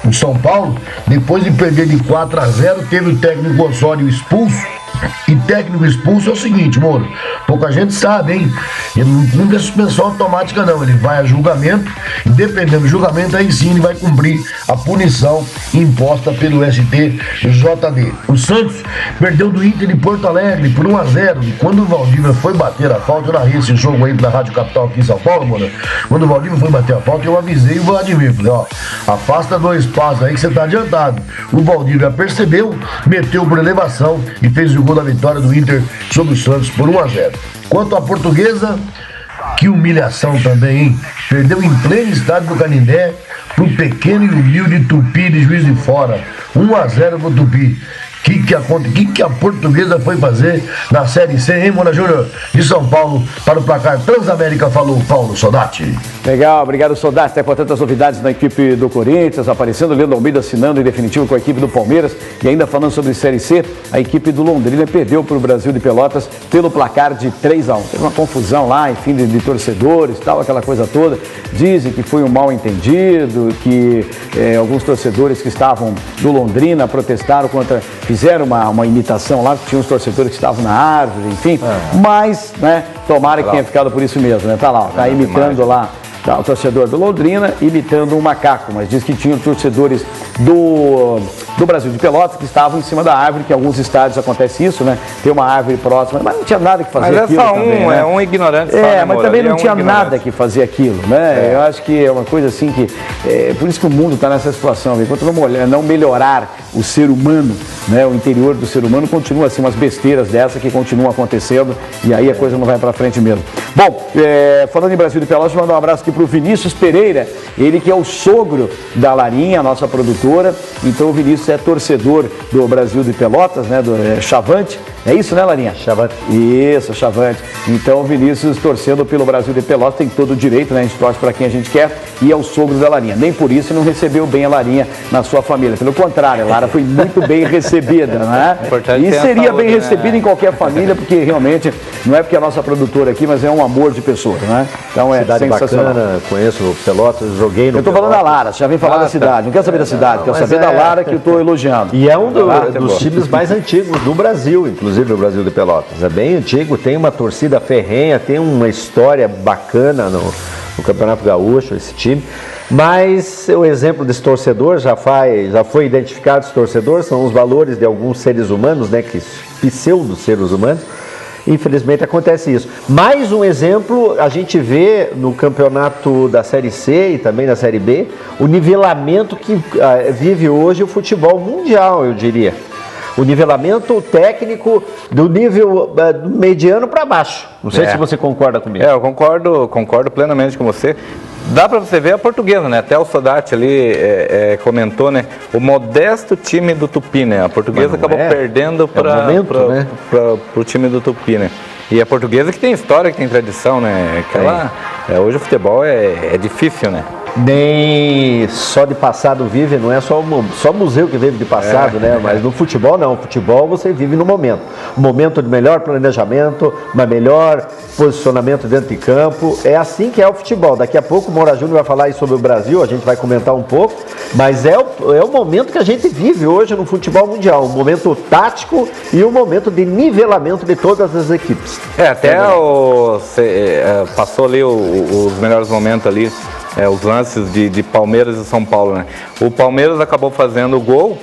Speaker 9: O São Paulo, depois de perder de 4-0, teve o técnico Osório expulso. E técnico expulso é o seguinte, Moro, pouca gente sabe, hein? Ele não tem suspensão automática não, ele vai a julgamento e dependendo do julgamento aí sim ele vai cumprir a punição imposta pelo STJD. O Santos perdeu do Inter de Porto Alegre por 1-0. E quando o Valdívia foi bater a falta, eu narrei esse jogo aí na Rádio Capital aqui em São Paulo, mano. Quando o Valdívia foi bater a falta, eu avisei o Vladimir. Falei, ó, afasta 2 passos aí que você tá adiantado. O Valdívia percebeu, meteu por elevação e fez o gol da vitória do Inter sobre o Santos por 1-0. Quanto à Portuguesa, que humilhação também, hein? Perdeu em pleno estádio do Canindé pro pequeno e humilde Tupi de Juiz de Fora. 1-0 pro Tupi. Que a Portuguesa foi fazer na Série C, hein, Mona Júnior? De São Paulo para o placar Transamérica, falou Paulo Sodatti.
Speaker 2: Legal, obrigado, Sodatti. Tem, portanto, as novidades na equipe do Corinthians, aparecendo, Leandro Almeida assinando em definitivo com a equipe do Palmeiras. E ainda falando sobre Série C, a equipe do Londrina perdeu para o Brasil de Pelotas pelo placar de 3-1. Teve uma confusão lá, enfim, de torcedores, tal, aquela coisa toda. Dizem que foi um mal entendido, que alguns torcedores que estavam do Londrina protestaram contra... Fizeram uma imitação lá, tinha uns torcedores que estavam na árvore, enfim. Mas, né, tomara que tenha ficado por isso mesmo, né? Tá lá, tá imitando lá. Tá, o torcedor do Londrina imitando um macaco, mas diz que tinham torcedores do Brasil de Pelotas que estavam em cima da árvore, que em alguns estádios acontece isso, né? Tem uma árvore próxima, mas não tinha nada que fazer aquilo.
Speaker 3: Mas é só
Speaker 2: também, né?
Speaker 3: É um ignorante.
Speaker 2: Mas também não tinha nada que fazer aquilo, né? Eu acho que é uma coisa assim que... por isso que o mundo está nessa situação. Enquanto não melhorar o ser humano, né? O interior do ser humano continua assim, umas besteiras dessas que continuam acontecendo e aí a coisa não vai para frente mesmo. Bom, falando em Brasil de Pelotas, vou mandar um abraço aqui para o Vinícius Pereira, ele que é o sogro da Larinha, a nossa produtora. Então o Vinícius é torcedor do Brasil de Pelotas, né, do Chavante. É isso, né, Larinha?
Speaker 4: Chavante.
Speaker 2: Isso, Chavante. Então o Vinícius torcendo pelo Brasil de Pelotas tem todo o direito, né? A gente torce para quem a gente quer e é o sogro da Larinha. Nem por isso não recebeu bem a Larinha na sua família. Pelo contrário, a Lara foi muito bem recebida, né? E seria bem recebida em qualquer família, porque realmente não é porque é a nossa produtora aqui, mas é um amor de pessoa, né? Então é
Speaker 4: cidade
Speaker 2: sensacional.
Speaker 4: Bacana, conheço Pelotas, joguei no
Speaker 2: Eu tô falando da Lara, você já vem falar da cidade. Não quero saber da cidade, quero saber da Lara que eu tô elogiando.
Speaker 4: E é um dos times mais antigos do Brasil, inclusive do Brasil de Pelotas. É bem antigo, tem uma torcida ferrenha, tem uma história bacana no Campeonato Gaúcho, esse time. Mas o exemplo desse torcedor já foi identificado. Esse torcedor são os valores de alguns seres humanos, né, que pseudo seres humanos. Infelizmente acontece isso. Mais um exemplo a gente vê no campeonato da Série C e também da Série B, o nivelamento que vive hoje o futebol mundial, eu diria. O nivelamento técnico do nível mediano para baixo. Não sei se você concorda comigo.
Speaker 3: Eu concordo plenamente com você. Dá para você ver a Portuguesa, né? Até o Sodatti ali comentou, né? O modesto time do Tupi, né? A Portuguesa acabou perdendo para o time do Tupi, né? E a Portuguesa que tem história, que tem tradição, né? Hoje o futebol é difícil, né?
Speaker 4: Nem só de passado vive, não é só museu que vive de passado, né? Mas no futebol não, futebol você vive no momento. Um momento de melhor planejamento, uma melhor posicionamento dentro de campo. É assim que é o futebol. Daqui a pouco o Moura Júnior vai falar aí sobre o Brasil, a gente vai comentar um pouco, mas é o momento que a gente vive hoje no futebol mundial, um momento tático e um momento de nivelamento de todas as equipes.
Speaker 3: Passou ali os melhores momentos ali. Os lances de Palmeiras e São Paulo, né? O Palmeiras acabou fazendo o gol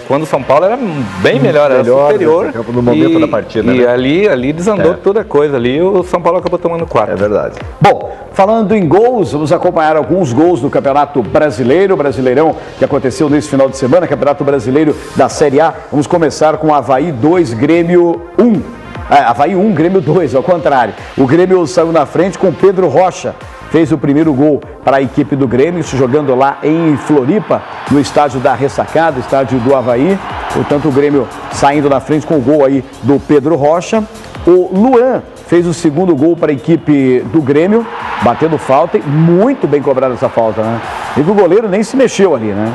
Speaker 3: quando o São Paulo era bem melhor, era superior.
Speaker 4: No momento da partida,
Speaker 3: e ali desandou toda a coisa ali e o São Paulo acabou tomando 4.
Speaker 4: É verdade.
Speaker 2: Bom, falando em gols, vamos acompanhar alguns gols do Campeonato Brasileiro, Brasileirão, que aconteceu nesse final de semana, Campeonato Brasileiro da Série A. Vamos começar com Avaí 2, Grêmio 1. Avaí 1, Grêmio 2, ao contrário. O Grêmio saiu na frente com Pedro Rocha. Fez o primeiro gol para a equipe do Grêmio, isso jogando lá em Floripa, no estádio da Ressacada, estádio do Avaí. Portanto, o Grêmio saindo na frente com o gol aí do Pedro Rocha. O Luan fez o segundo gol para a equipe do Grêmio, batendo falta, e muito bem cobrada essa falta, né? E o goleiro nem se mexeu ali, né?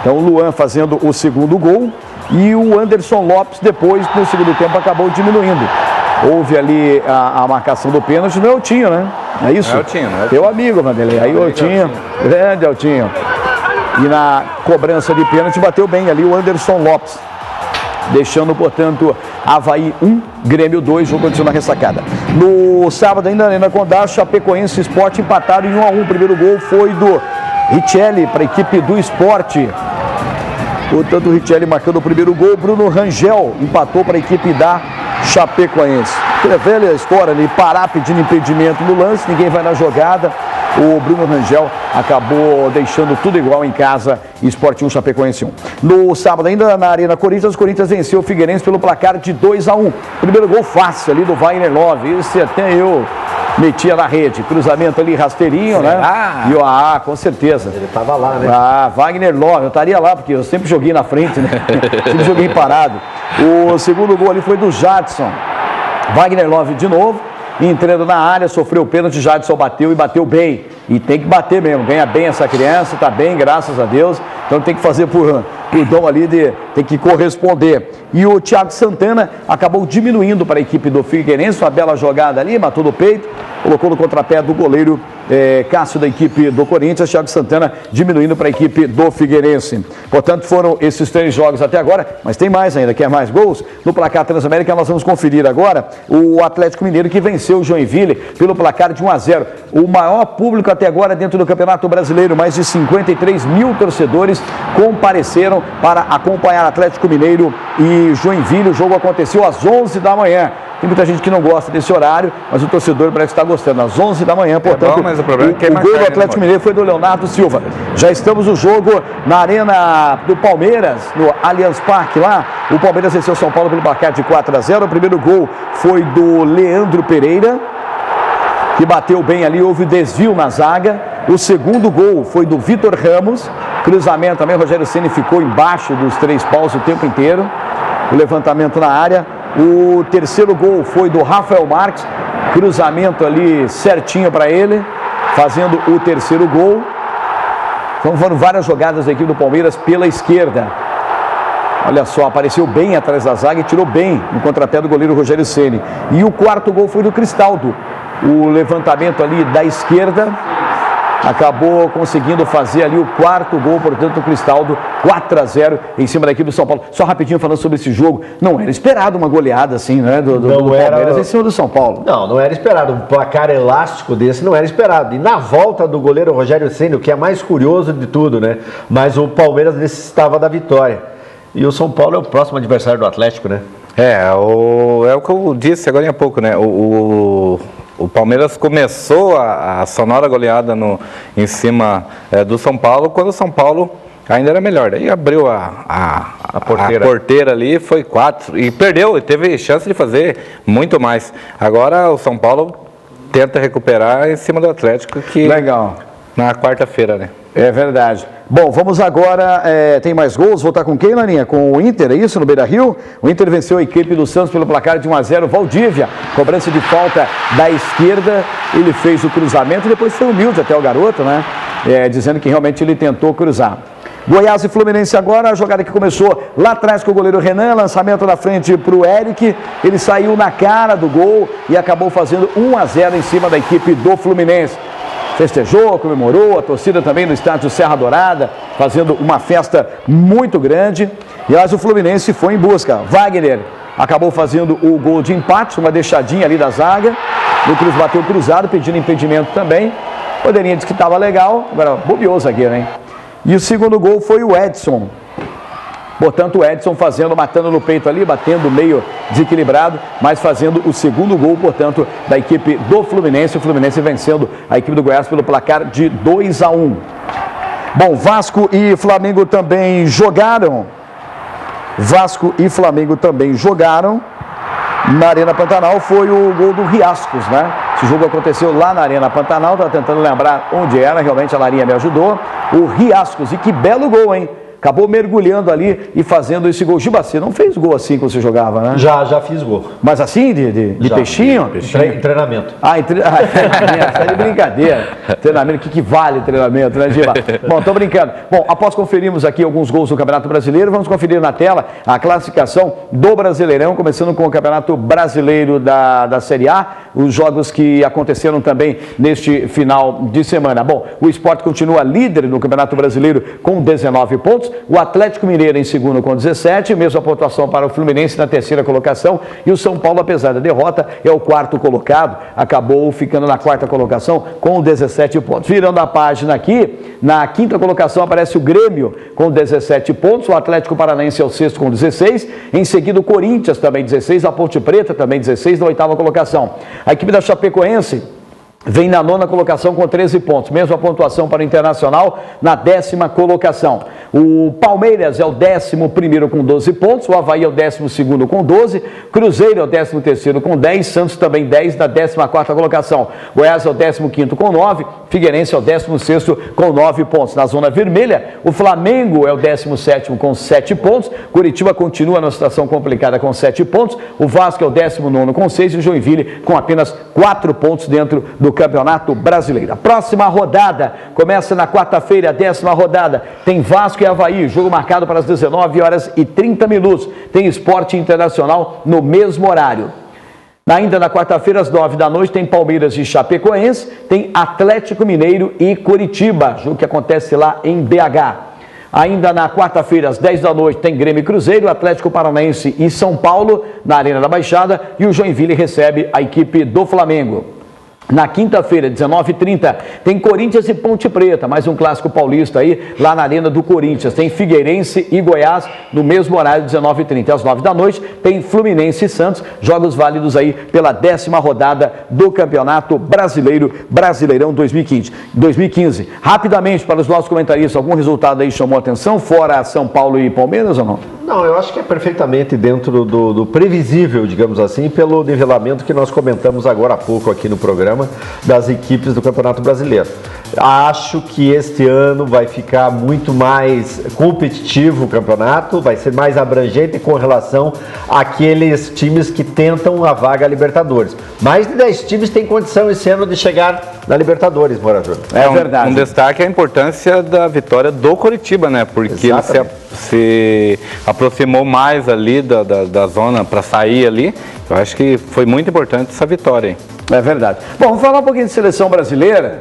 Speaker 2: Então, o Luan fazendo o segundo gol e o Anderson Lopes depois, no segundo tempo, acabou diminuindo. Houve ali a marcação do pênalti no Eltinho, né? É isso?
Speaker 3: Eltinho, né?
Speaker 2: Teu amigo, Vanderlei. Aí o Eltinho, grande Eltinho. E na cobrança de pênalti bateu bem ali o Anderson Lopes. Deixando, portanto, Avaí 1, Grêmio 2, jogo continua na Ressacada. No sábado, ainda na Arena Condá, Chapecoense e Sport empataram em 1-1. O primeiro gol foi do Richelli para a equipe do Sport. Portanto, o Richelli marcando o primeiro gol. Bruno Rangel empatou para a equipe da Chapecoense. É velha história ali, parar pedindo impedimento no lance, ninguém vai na jogada. O Bruno Rangel acabou deixando tudo igual em casa, Sport 1, Chapecoense 1. No sábado, ainda na Arena Corinthians, o Corinthians venceu o Figueirense pelo placar de 2-1. Primeiro gol fácil ali do Wagner Love, esse até eu metia na rede. Cruzamento ali, rasteirinho, né? E com certeza.
Speaker 4: Ele estava lá, né?
Speaker 2: Wagner Love, eu estaria lá, porque eu sempre joguei na frente, né? Sempre joguei parado. O segundo gol ali foi do Jadson. Wagner Love de novo, entrando na área, sofreu o pênalti, Jadson bateu e bateu bem. E tem que bater mesmo, ganha bem essa criança, tá bem, graças a Deus. Então tem que fazer por dom ali, tem que corresponder. E o Thiago Santana acabou diminuindo para a equipe do Figueirense, uma bela jogada ali, matou no peito, colocou no contrapé do goleiro Cássio da equipe do Corinthians, Thiago Santana diminuindo para a equipe do Figueirense. Portanto, foram esses 3 jogos até agora, mas tem mais ainda, quer mais gols? No placar Transamérica nós vamos conferir agora o Atlético Mineiro que venceu o Joinville pelo placar de 1-0. O maior público até agora dentro do Campeonato Brasileiro, mais de 53 mil torcedores compareceram para acompanhar Atlético Mineiro e Joinville. O jogo aconteceu às 11 da manhã. Tem muita gente que não gosta desse horário, mas o torcedor parece estar gostando. Às 11 da manhã, portanto,
Speaker 3: mas o problema é que
Speaker 2: o gol do Atlético Mineiro foi do Leonardo Silva. Já estamos no jogo na Arena do Palmeiras, no Allianz Parque lá. O Palmeiras venceu o São Paulo pelo placar de 4-0. O primeiro gol foi do Leandro Pereira, que bateu bem ali, houve desvio na zaga. O segundo gol foi do Vitor Ramos. Cruzamento também, o Rogério Ceni ficou embaixo dos 3 paus o tempo inteiro. O levantamento na área. O terceiro gol foi do Rafael Marques, cruzamento ali certinho para ele, fazendo o terceiro gol. Então foram várias jogadas da equipe do Palmeiras pela esquerda. Olha só, apareceu bem atrás da zaga e tirou bem no contrapé do goleiro Rogério Ceni. E o quarto gol foi do Cristaldo. O levantamento ali da esquerda acabou conseguindo fazer ali o quarto gol, portanto, o Cristaldo, 4-0 em cima da equipe do São Paulo. Só rapidinho falando sobre esse jogo, não era esperado uma goleada assim, né, do Palmeiras em cima do São Paulo.
Speaker 4: Não era esperado, um placar elástico desse não era esperado. E na volta do goleiro Rogério Ceni, o que é mais curioso de tudo, né, mas o Palmeiras necessitava da vitória. E o São Paulo é o próximo adversário do Atlético, né?
Speaker 3: É o que eu disse agora há pouco, né, o Palmeiras começou a sonora goleada em cima do São Paulo, quando o São Paulo ainda era melhor. Daí abriu a porteira ali, foi 4 e perdeu, e teve chance de fazer muito mais. Agora o São Paulo tenta recuperar em cima do Atlético, que
Speaker 2: legal,
Speaker 3: na quarta-feira, né?
Speaker 2: É verdade. Bom, vamos agora, tem mais gols, voltar com quem, Laninha? Com o Inter, é isso, no Beira-Rio? O Inter venceu a equipe do Santos pelo placar de 1-0, Valdívia, cobrança de falta da esquerda, ele fez o cruzamento, depois foi humilde até o garoto, né? Dizendo que realmente ele tentou cruzar. Goiás e Fluminense agora, a jogada que começou lá atrás com o goleiro Renan, lançamento na frente para o Eric, ele saiu na cara do gol e acabou fazendo 1-0 em cima da equipe do Fluminense. Festejou, comemorou, a torcida também no estádio Serra Dourada, fazendo uma festa muito grande. E aliás, o Fluminense foi em busca. Wagner acabou fazendo o gol de empate, uma deixadinha ali da zaga. O Cruz bateu cruzado, pedindo impedimento também. Poderia dizer que estava legal, agora bobeou o zagueiro, hein? E o segundo gol foi o Edson. Portanto, o Edson matando no peito ali, batendo meio desequilibrado, mas fazendo o segundo gol, portanto, da equipe do Fluminense. O Fluminense vencendo a equipe do Goiás pelo placar de 2-1. Bom, Vasco e Flamengo também jogaram. Na Arena Pantanal foi o gol do Riascos, né? Esse jogo aconteceu lá na Arena Pantanal, estava tentando lembrar onde era, realmente a Larinha me ajudou. O Riascos, e que belo gol, hein? Acabou mergulhando ali e fazendo esse gol. Gibacê, não fez gol assim que você jogava, né?
Speaker 4: Já fiz gol.
Speaker 2: Mas assim, de peixinho?
Speaker 4: Em treinamento.
Speaker 2: Treinamento, tá de brincadeira. Treinamento, que vale treinamento, né, Giba? Bom, tô brincando. Bom, após conferirmos aqui alguns gols do Campeonato Brasileiro, vamos conferir na tela a classificação do Brasileirão, começando com o Campeonato Brasileiro da Série A, os jogos que aconteceram também neste final de semana. Bom, o Sport continua líder no Campeonato Brasileiro com 19 pontos. o Atlético Mineiro em segundo com 17, mesma pontuação para o Fluminense na terceira colocação, e o São Paulo, apesar da derrota, é o quarto colocado, acabou ficando na quarta colocação com 17 pontos. Virando a página aqui, na quinta colocação aparece o Grêmio com 17 pontos, o Atlético Paranaense é o sexto com 16, em seguida o Corinthians também 16, a Ponte Preta também 16 na oitava colocação. A equipe da Chapecoense vem na nona colocação com 13 pontos, mesma pontuação para o Internacional na 10ª colocação. O Palmeiras é o 11º com 12 pontos, o Avaí é o 12º com 12, Cruzeiro é o 13º com 10, Santos também 10 na 14ª colocação. Goiás é o 15º com 9, Figueirense é o 16º com 9 pontos. Na zona vermelha, o Flamengo é o 17º com 7 pontos, Curitiba continua numa situação complicada com 7 pontos, o Vasco é o 19º com 6 e o Joinville com apenas 4 pontos dentro do Campeonato Brasileiro. A próxima rodada começa na quarta-feira, a 10ª rodada. Tem Vasco e Avaí, jogo marcado para as 19h30. Tem Sport Internacional no mesmo horário. Ainda na quarta-feira, às 9 da noite, tem Palmeiras e Chapecoense, tem Atlético Mineiro e Curitiba, jogo que acontece lá em BH. Ainda na quarta-feira, às 10 da noite, tem Grêmio e Cruzeiro, Atlético Paranaense e São Paulo, na Arena da Baixada, e o Joinville recebe a equipe do Flamengo. Na quinta-feira, 19h30, tem Corinthians e Ponte Preta, mais um clássico paulista aí, lá na Arena do Corinthians. Tem Figueirense e Goiás, no mesmo horário, 19h30. Às 9 da noite, tem Fluminense e Santos, jogos válidos aí pela 10ª rodada do Campeonato Brasileiro, Brasileirão 2015. Rapidamente, para os nossos comentaristas, algum resultado aí chamou a atenção, fora São Paulo e Palmeiras ou não?
Speaker 4: Não, eu acho que é perfeitamente dentro do previsível, digamos assim, pelo nivelamento que nós comentamos agora há pouco aqui no programa das equipes do Campeonato Brasileiro. Acho que este ano vai ficar muito mais competitivo o campeonato, vai ser mais abrangente com relação àqueles times que tentam a vaga Libertadores. Mais de 10 times têm condição esse ano de chegar na Libertadores, Moura Júnior.
Speaker 2: É verdade.
Speaker 3: Um destaque é a importância da vitória do Coritiba, né? Porque
Speaker 4: Exatamente.
Speaker 3: ele se aproximou mais ali da zona para sair ali. Eu acho que foi muito importante essa vitória, hein?
Speaker 2: É verdade. Bom, vamos falar um pouquinho de seleção brasileira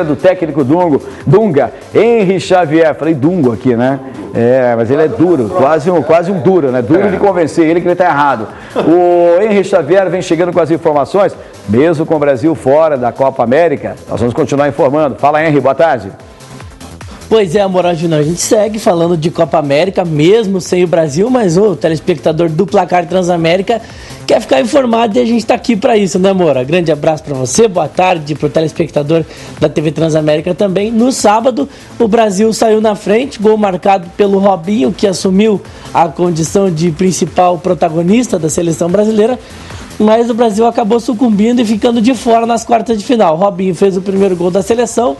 Speaker 2: do técnico Dunga, Henry Xavier. Falei Dungo aqui, né? É, mas ele é duro, quase um duro, né? Duro de convencer ele que ele está errado. O Henry Xavier vem chegando com as informações, mesmo com o Brasil fora da Copa América. Nós vamos continuar informando. Fala, Henry, boa tarde.
Speaker 10: Pois é, Moura Júnior, a gente segue falando de Copa América, mesmo sem o Brasil, mas o telespectador do Placar Transamérica quer ficar informado e a gente está aqui para isso, né, Moura? Grande abraço para você, boa tarde para o telespectador da TV Transamérica também. No sábado, o Brasil saiu na frente, gol marcado pelo Robinho, que assumiu a condição de principal protagonista da seleção brasileira, mas o Brasil acabou sucumbindo e ficando de fora nas quartas de final. Robinho fez o primeiro gol da seleção,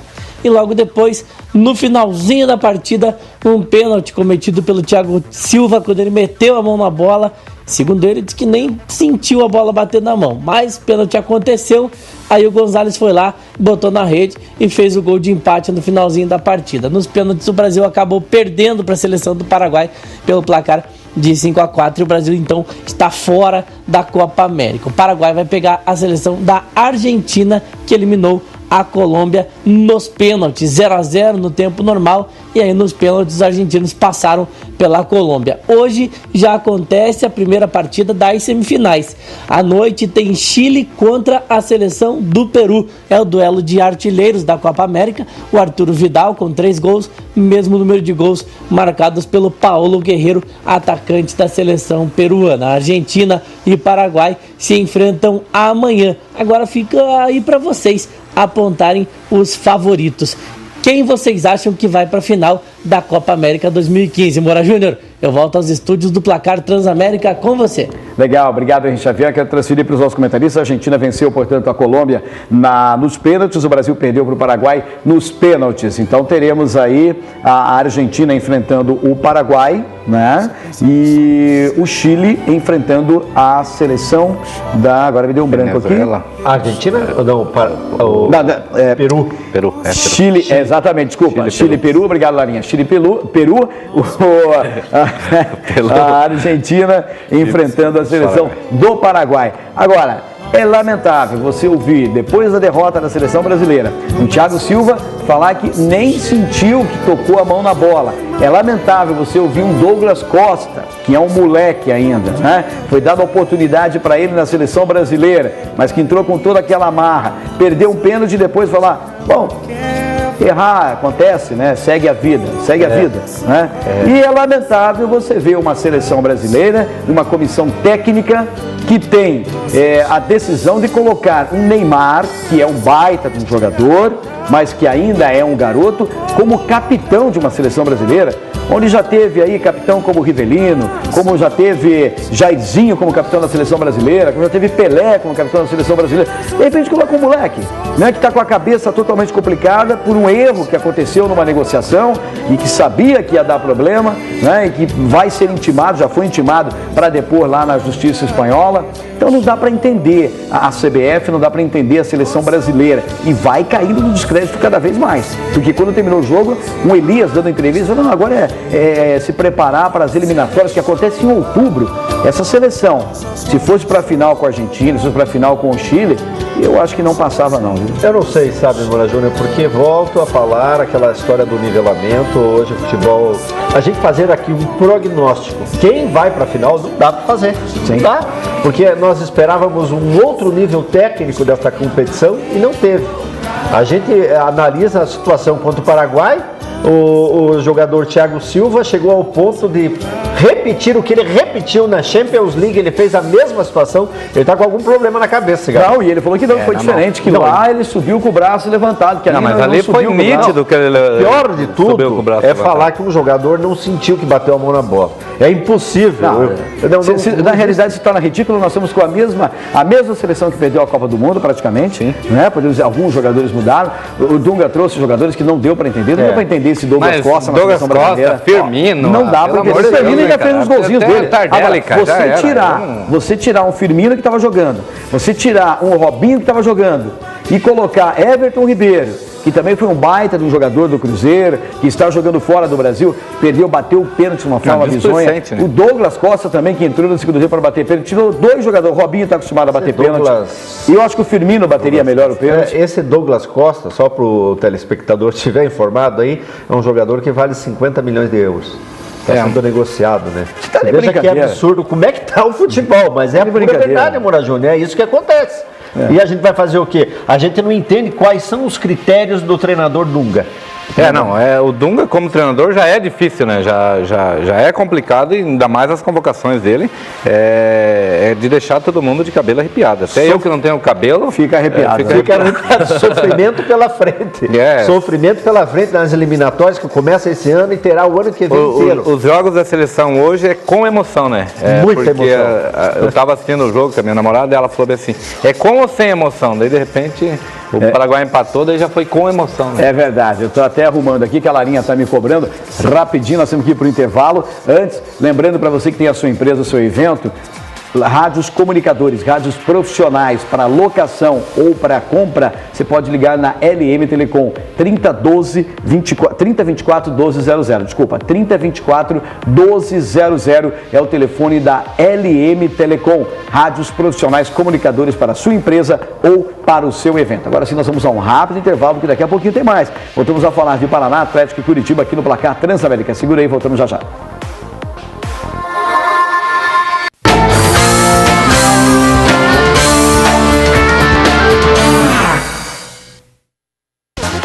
Speaker 10: e logo depois, no finalzinho da partida, um pênalti cometido pelo Thiago Silva, quando ele meteu a mão na bola. Segundo ele, disse que nem sentiu a bola bater na mão, mas o pênalti aconteceu. Aí o Gonzalez foi lá, botou na rede e fez o gol de empate no finalzinho da partida. Nos pênaltis, o Brasil acabou perdendo para a seleção do Paraguai pelo placar de 5-4, e o Brasil então está fora da Copa América. O Paraguai vai pegar a seleção da Argentina, que eliminou a Colômbia nos pênaltis, 0-0 no tempo normal, e aí nos pênaltis os argentinos passaram pela Colômbia. Hoje já acontece a primeira partida das semifinais. À noite tem Chile contra a seleção do Peru. É o duelo de artilheiros da Copa América. O Arturo Vidal com 3 gols, mesmo número de gols marcados pelo Paulo Guerreiro, atacante da seleção peruana. A Argentina e Paraguai se enfrentam amanhã. Agora fica aí para vocês apontarem os favoritos. Quem vocês acham que vai para a final da Copa América 2015? Moura Júnior, eu volto aos estúdios do Placar Transamérica com você.
Speaker 2: Legal, obrigado, Henrique Xavier. Quero transferir para os nossos comentaristas. A Argentina venceu, portanto, a Colômbia nos pênaltis. O Brasil perdeu para o Paraguai nos pênaltis. Então teremos aí a Argentina enfrentando o Paraguai, né? E o Chile enfrentando a seleção da... Agora me deu um branco aqui.
Speaker 4: A Argentina? Ou não? Peru.
Speaker 3: Peru.
Speaker 2: Chile, exatamente, desculpa. Chile, Peru, obrigado, Larinha. Chile, Peru, a Argentina enfrentando a seleção do Paraguai. Agora, É lamentável você ouvir, depois da derrota da seleção brasileira, o Thiago Silva falar que nem sentiu que tocou a mão na bola. É lamentável você ouvir um Douglas Costa, que é um moleque ainda, né? Foi dada oportunidade para ele na seleção brasileira, mas que entrou com toda aquela marra, perdeu um pênalti e depois falar, bom, errar acontece, né? Segue a vida, né? E é lamentável você ver uma seleção brasileira, uma comissão técnica que tem a decisão de colocar um Neymar, que é um baita de um jogador, mas que ainda é um garoto, como capitão de uma seleção brasileira, onde já teve aí capitão como Rivelino, como já teve Jairzinho como capitão da seleção brasileira, como já teve Pelé como capitão da seleção brasileira. De repente coloca um moleque, né, que está com a cabeça totalmente complicada por um erro que aconteceu numa negociação e que sabia que ia dar problema, né, e que vai ser intimado, já foi intimado para depor lá na justiça espanhola. Então não dá para entender a CBF, não dá para entender a seleção brasileira e vai caindo no descrédito cada vez mais. Porque quando terminou o jogo, um Elias dando entrevista, não, agora é se preparar para as eliminatórias que acontecem em outubro. Essa seleção, se fosse para a final com a Argentina, se fosse para a final com o Chile, eu acho que não passava não, viu?
Speaker 4: Eu não sei, sabe, Moura Júnior, porque volto a falar aquela história do nivelamento, hoje o futebol, a gente fazer aqui um prognóstico, quem vai para a final não dá para fazer, não dá, porque nós esperávamos um outro nível técnico desta competição e não teve. A gente analisa a situação contra o Paraguai, o jogador Thiago Silva chegou ao ponto de repetir o que ele repetiu na Champions League, ele fez a mesma situação, ele está com algum problema na cabeça, cara.
Speaker 2: Não, e ele falou que não, foi diferente, que lá ele subiu com o braço levantado, que ali
Speaker 3: mas ali foi nítido que ele
Speaker 4: pior de tudo é falar que um jogador não sentiu que bateu a mão na bola. É impossível.
Speaker 2: Na realidade, se torna ridículo, nós estamos com a mesma seleção que perdeu a Copa do Mundo, praticamente, né? Podemos dizer, alguns jogadores mudaram, o Dunga trouxe jogadores que não deu para entender, não deu para entender esse Douglas Costa na seleção brasileira.
Speaker 3: Firmino,
Speaker 2: não dá para entender. O Firmino ainda fez os golzinhos dele.
Speaker 3: Agora,
Speaker 2: você tirar um Firmino que estava jogando, você tirar um Robinho que estava jogando e colocar Everton Ribeiro, que também foi um baita de um jogador do Cruzeiro, que está jogando fora do Brasil, bateu o pênalti de uma forma bizonha. Né? O Douglas Costa também, que entrou no segundo tempo para bater pênalti, tirou 2 jogadores. O Robinho está acostumado a bater pênalti. E eu acho que o Firmino bateria melhor o pênalti.
Speaker 4: Esse Douglas Costa, só para o telespectador estiver informado aí, é um jogador que vale 50 milhões de euros. Está sendo negociado, né?
Speaker 2: Tá de
Speaker 4: Veja que é absurdo como é que está o futebol, mas é a pura verdade, Moura Júnior, é isso que acontece. E a gente vai fazer o quê? A gente não entende quais são os critérios do treinador Dunga.
Speaker 3: O Dunga como treinador já é difícil, né? Já é complicado, e ainda mais as convocações dele é de deixar todo mundo de cabelo arrepiado. Até eu que não tenho cabelo...
Speaker 2: Fica arrepiado.
Speaker 4: Fica arrepiado. Sofrimento pela frente. Sofrimento pela frente nas eliminatórias que começa esse ano e terá o ano que vem inteiro.
Speaker 3: Os jogos da seleção hoje é com emoção, né?
Speaker 4: Muita emoção.
Speaker 3: Eu estava assistindo o jogo com a minha namorada e ela falou assim, é com ou sem emoção? Daí de repente... O Paraguai empatou, daí já foi com emoção. Né?
Speaker 2: É verdade, eu estou até arrumando aqui, que a Larinha está me cobrando. Rapidinho, nós temos que ir para o intervalo. Antes, lembrando para você que tem a sua empresa, o seu evento, rádios comunicadores, rádios profissionais para locação ou para compra, você pode ligar na LM Telecom 3024 1200. Desculpa, 3024 1200 é o telefone da LM Telecom. Rádios profissionais comunicadores para a sua empresa ou para o seu evento. Agora sim, nós vamos a um rápido intervalo, porque daqui a pouquinho tem mais. Voltamos a falar de Paraná, Atlético e Curitiba aqui no Placar Transamérica. Segura aí, voltamos já já.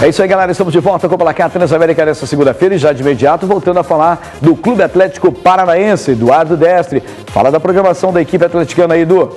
Speaker 2: É isso aí, galera, estamos de volta com o Placar Transamérica nesta segunda-feira e já de imediato voltando a falar do Clube Atlético Paranaense. Eduardo Destre, fala da programação da equipe atleticana aí, Edu.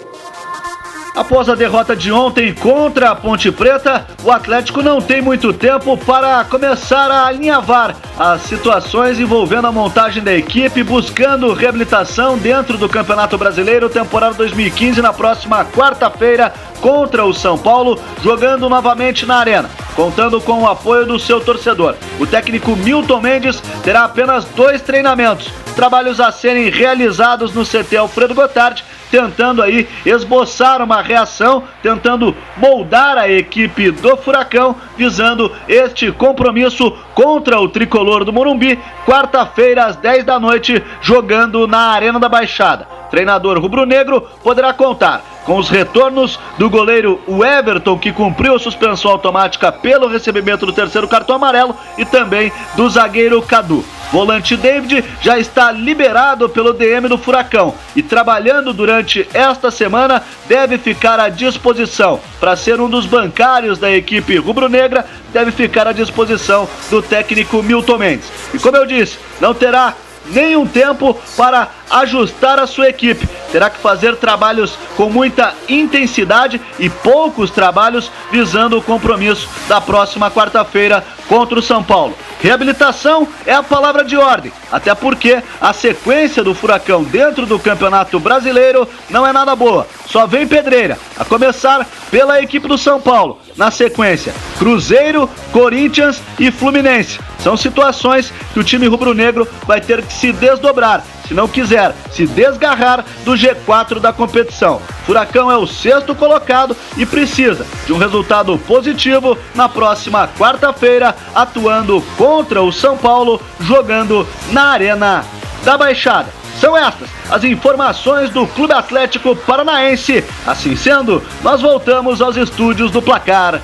Speaker 5: Após a derrota de ontem contra a Ponte Preta, o Atlético não tem muito tempo para começar a alinhavar as situações envolvendo a montagem da equipe, buscando reabilitação dentro do Campeonato Brasileiro, temporada 2015, na próxima quarta-feira contra o São Paulo, jogando novamente na Arena, contando com o apoio do seu torcedor. O técnico Milton Mendes terá apenas 2 treinamentos, trabalhos a serem realizados no CT Alfredo Gottardi, tentando aí esboçar uma reação, tentando moldar a equipe do Furacão, visando este compromisso contra o tricolor do Morumbi, quarta-feira às 10 da noite, jogando na Arena da Baixada. Treinador rubro-negro poderá contar com os retornos do goleiro Everton, que cumpriu a suspensão automática pelo recebimento do terceiro cartão amarelo, e também do zagueiro Cadu. Volante David já está liberado pelo DM do Furacão e trabalhando durante esta semana deve ficar à disposição para ser um dos bancários da equipe rubro-negra, deve ficar à disposição do técnico Milton Mendes. E como eu disse, não terá nenhum tempo para ajustar a sua equipe. Terá que fazer trabalhos com muita intensidade e poucos trabalhos visando o compromisso da próxima quarta-feira contra o São Paulo. Reabilitação é a palavra de ordem, até porque a sequência do Furacão dentro do Campeonato Brasileiro não é nada boa. Só vem pedreira, a começar pela equipe do São Paulo. Na sequência, Cruzeiro, Corinthians e Fluminense. São situações que o time rubro-negro vai ter que se desdobrar, se não quiser se desgarrar do G4 da competição. Furacão é o 6º colocado e precisa de um resultado positivo na próxima quarta-feira, atuando contra o São Paulo, jogando na Arena da Baixada. São estas as informações do Clube Atlético Paranaense. Assim sendo, nós voltamos aos estúdios do Placar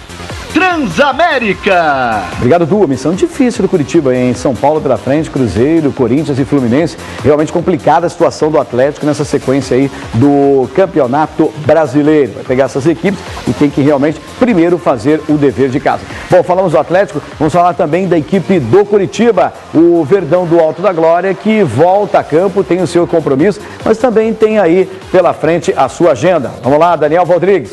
Speaker 5: Transamérica.
Speaker 2: Obrigado, Du. Missão difícil do Curitiba, em São Paulo pela frente, Cruzeiro, Corinthians e Fluminense. Realmente complicada a situação do Atlético nessa sequência aí do Campeonato Brasileiro. Vai pegar essas equipes e tem que realmente primeiro fazer o dever de casa. Bom, falamos do Atlético, vamos falar também da equipe do Curitiba, o Verdão do Alto da Glória, que volta a campo, tem o seu compromisso, mas também tem aí pela frente a sua agenda. Vamos lá, Daniel Rodrigues.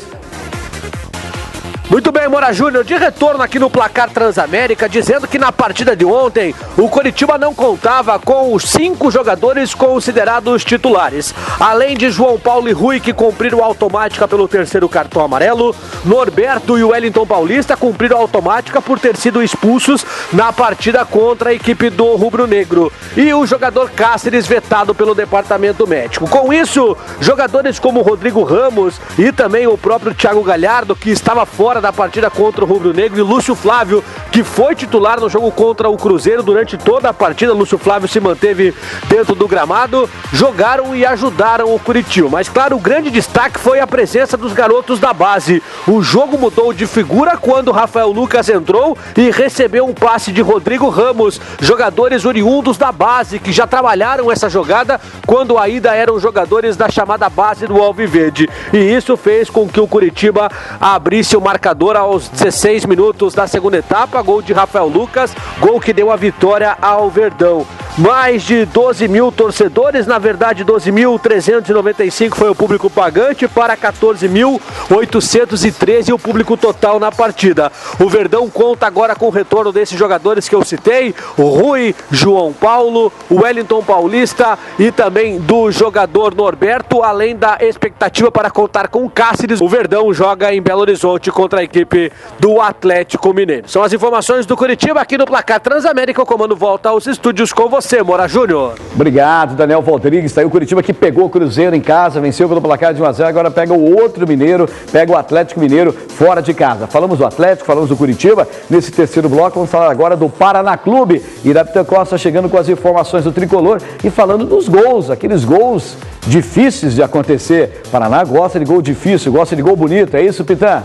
Speaker 1: Muito bem, Moura Júnior, de retorno aqui no Placar Transamérica, dizendo que na partida de ontem o Coritiba não contava com os 5 jogadores considerados titulares. Além de João Paulo e Rui, que cumpriram automática pelo terceiro cartão amarelo, Norberto e o Wellington Paulista cumpriram automática por ter sido expulsos na partida contra a equipe do Rubro Negro. E o jogador Cáceres vetado pelo departamento médico. Com isso, jogadores como Rodrigo Ramos e também o próprio Thiago Galhardo, que estava fora da partida contra o Rubro Negro, e Lúcio Flávio, que foi titular no jogo contra o Cruzeiro durante toda a partida. Lúcio Flávio se manteve dentro do gramado, jogaram e ajudaram o Curitiba. Mas claro, o grande destaque foi a presença dos garotos da base. O jogo mudou de figura quando Rafael Lucas entrou e recebeu um passe de Rodrigo Ramos, jogadores oriundos da base que já trabalharam essa jogada quando ainda eram jogadores da chamada base do Alviverde. E isso fez com que o Curitiba abrisse o marcador aos 16 minutos da segunda etapa. Gol de Rafael Lucas, gol que deu a vitória ao Verdão. Mais de 12 mil torcedores, na verdade 12.395 foi o público pagante para 14.813 o público total na partida. O Verdão conta agora com o retorno desses jogadores que eu citei, o Rui, João Paulo, o Wellington Paulista e também do jogador Norberto, além da expectativa para contar com o Cáceres. O Verdão joga em Belo Horizonte contra a equipe do Atlético Mineiro. São as informações do Curitiba aqui no Placar Transamérica. O comando volta aos estúdios com você, Moura Júnior.
Speaker 2: Obrigado, Daniel Rodrigues. Está aí o Curitiba que pegou o Cruzeiro em casa, venceu pelo placar de 1-0, agora pega o outro mineiro, pega o Atlético Mineiro fora de casa. Falamos do Atlético, falamos do Curitiba. Nesse terceiro bloco, vamos falar agora do Paraná Clube. Irapitã Costa chegando com as informações do Tricolor e falando dos gols, aqueles gols difíceis de acontecer. Paraná gosta de gol difícil, gosta de gol bonito. É isso, Pitã?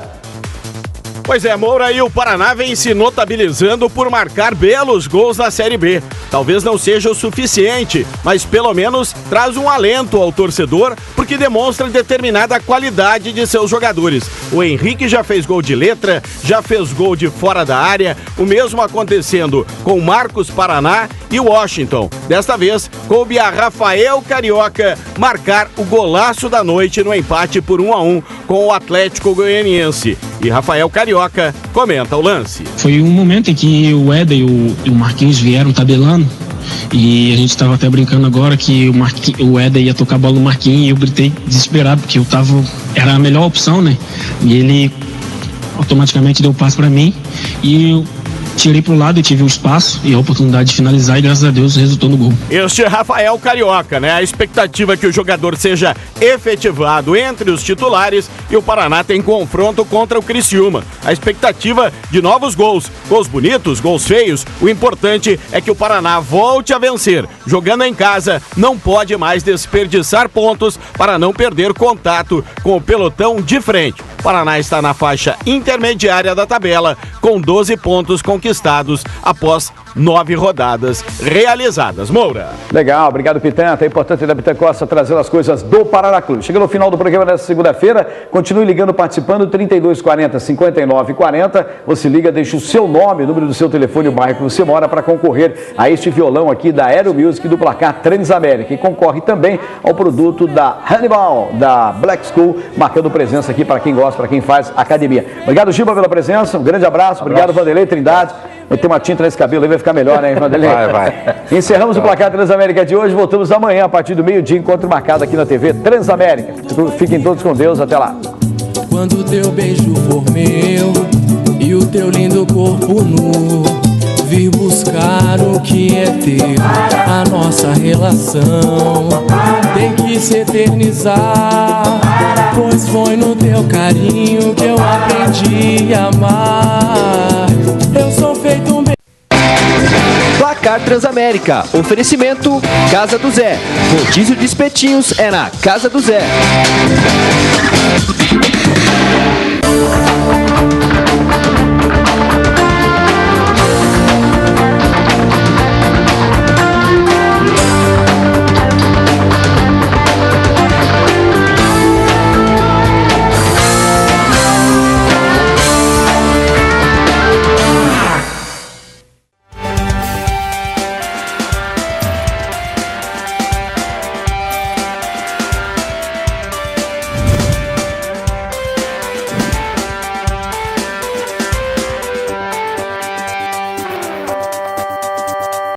Speaker 7: Pois é, Moura, e o Paraná vem se notabilizando por marcar belos gols na Série B. Talvez não seja o suficiente, mas pelo menos traz um alento ao torcedor, porque demonstra determinada qualidade de seus jogadores. O Henrique já fez gol de letra, já fez gol de fora da área, o mesmo acontecendo com Marcos Paraná e Washington. Desta vez, coube a Rafael Carioca marcar o golaço da noite no empate por 1-1 com o Atlético Goianiense. E Rafael Carioca comenta o lance.
Speaker 11: Foi um momento em que o Éder e o Marquinhos vieram tabelando, e a gente estava até brincando agora que o Éder ia tocar a bola no Marquinhos, e eu gritei desesperado, porque era a melhor opção, né? E ele automaticamente deu o passe para mim, e eu tirei pro lado e tive o espaço e a oportunidade de finalizar, e graças a Deus resultou no gol.
Speaker 7: Este é Rafael Carioca, né? A expectativa é que o jogador seja efetivado entre os titulares e o Paraná tem confronto contra o Criciúma. A expectativa de novos gols bonitos, gols feios. O importante é que o Paraná volte a vencer. Jogando em casa, não pode mais desperdiçar pontos para não perder contato com o pelotão de frente. O Paraná está na faixa intermediária da tabela, com 12 pontos conquistados após 9 rodadas realizadas. Moura.
Speaker 2: Legal, obrigado, Pitanta. É importante da Pitanta Costa trazer as coisas do Paraná Clube. Chega no final do programa dessa segunda-feira, continue ligando, participando, 3240-5940. Você liga, deixa o seu nome, o número do seu telefone, o bairro que você mora, para concorrer a este violão aqui da Aero Music do placar Transamérica. E concorre também ao produto da Hannibal, da Black School, marcando presença aqui para quem gosta, para quem faz academia. Obrigado, Giba, pela presença. Um grande abraço. Obrigado, Vanderlei Trindade. Vai ter uma tinta nesse cabelo aí, vai ficar melhor, né, Vanderlei?
Speaker 3: Vai.
Speaker 2: Encerramos o placar Transamérica de hoje. Voltamos amanhã, a partir do meio-dia, encontro marcado aqui na TV Transamérica. Fiquem todos com Deus. Até lá.
Speaker 12: Quando o teu beijo for meu e o teu lindo corpo nu vir buscar o que é teu, a nossa relação tem que se eternizar, pois foi no teu carinho que eu aprendi a amar. Eu sou feito um
Speaker 13: Placar Transamérica. Oferecimento Casa do Zé. Rodízio de espetinhos é na Casa do Zé.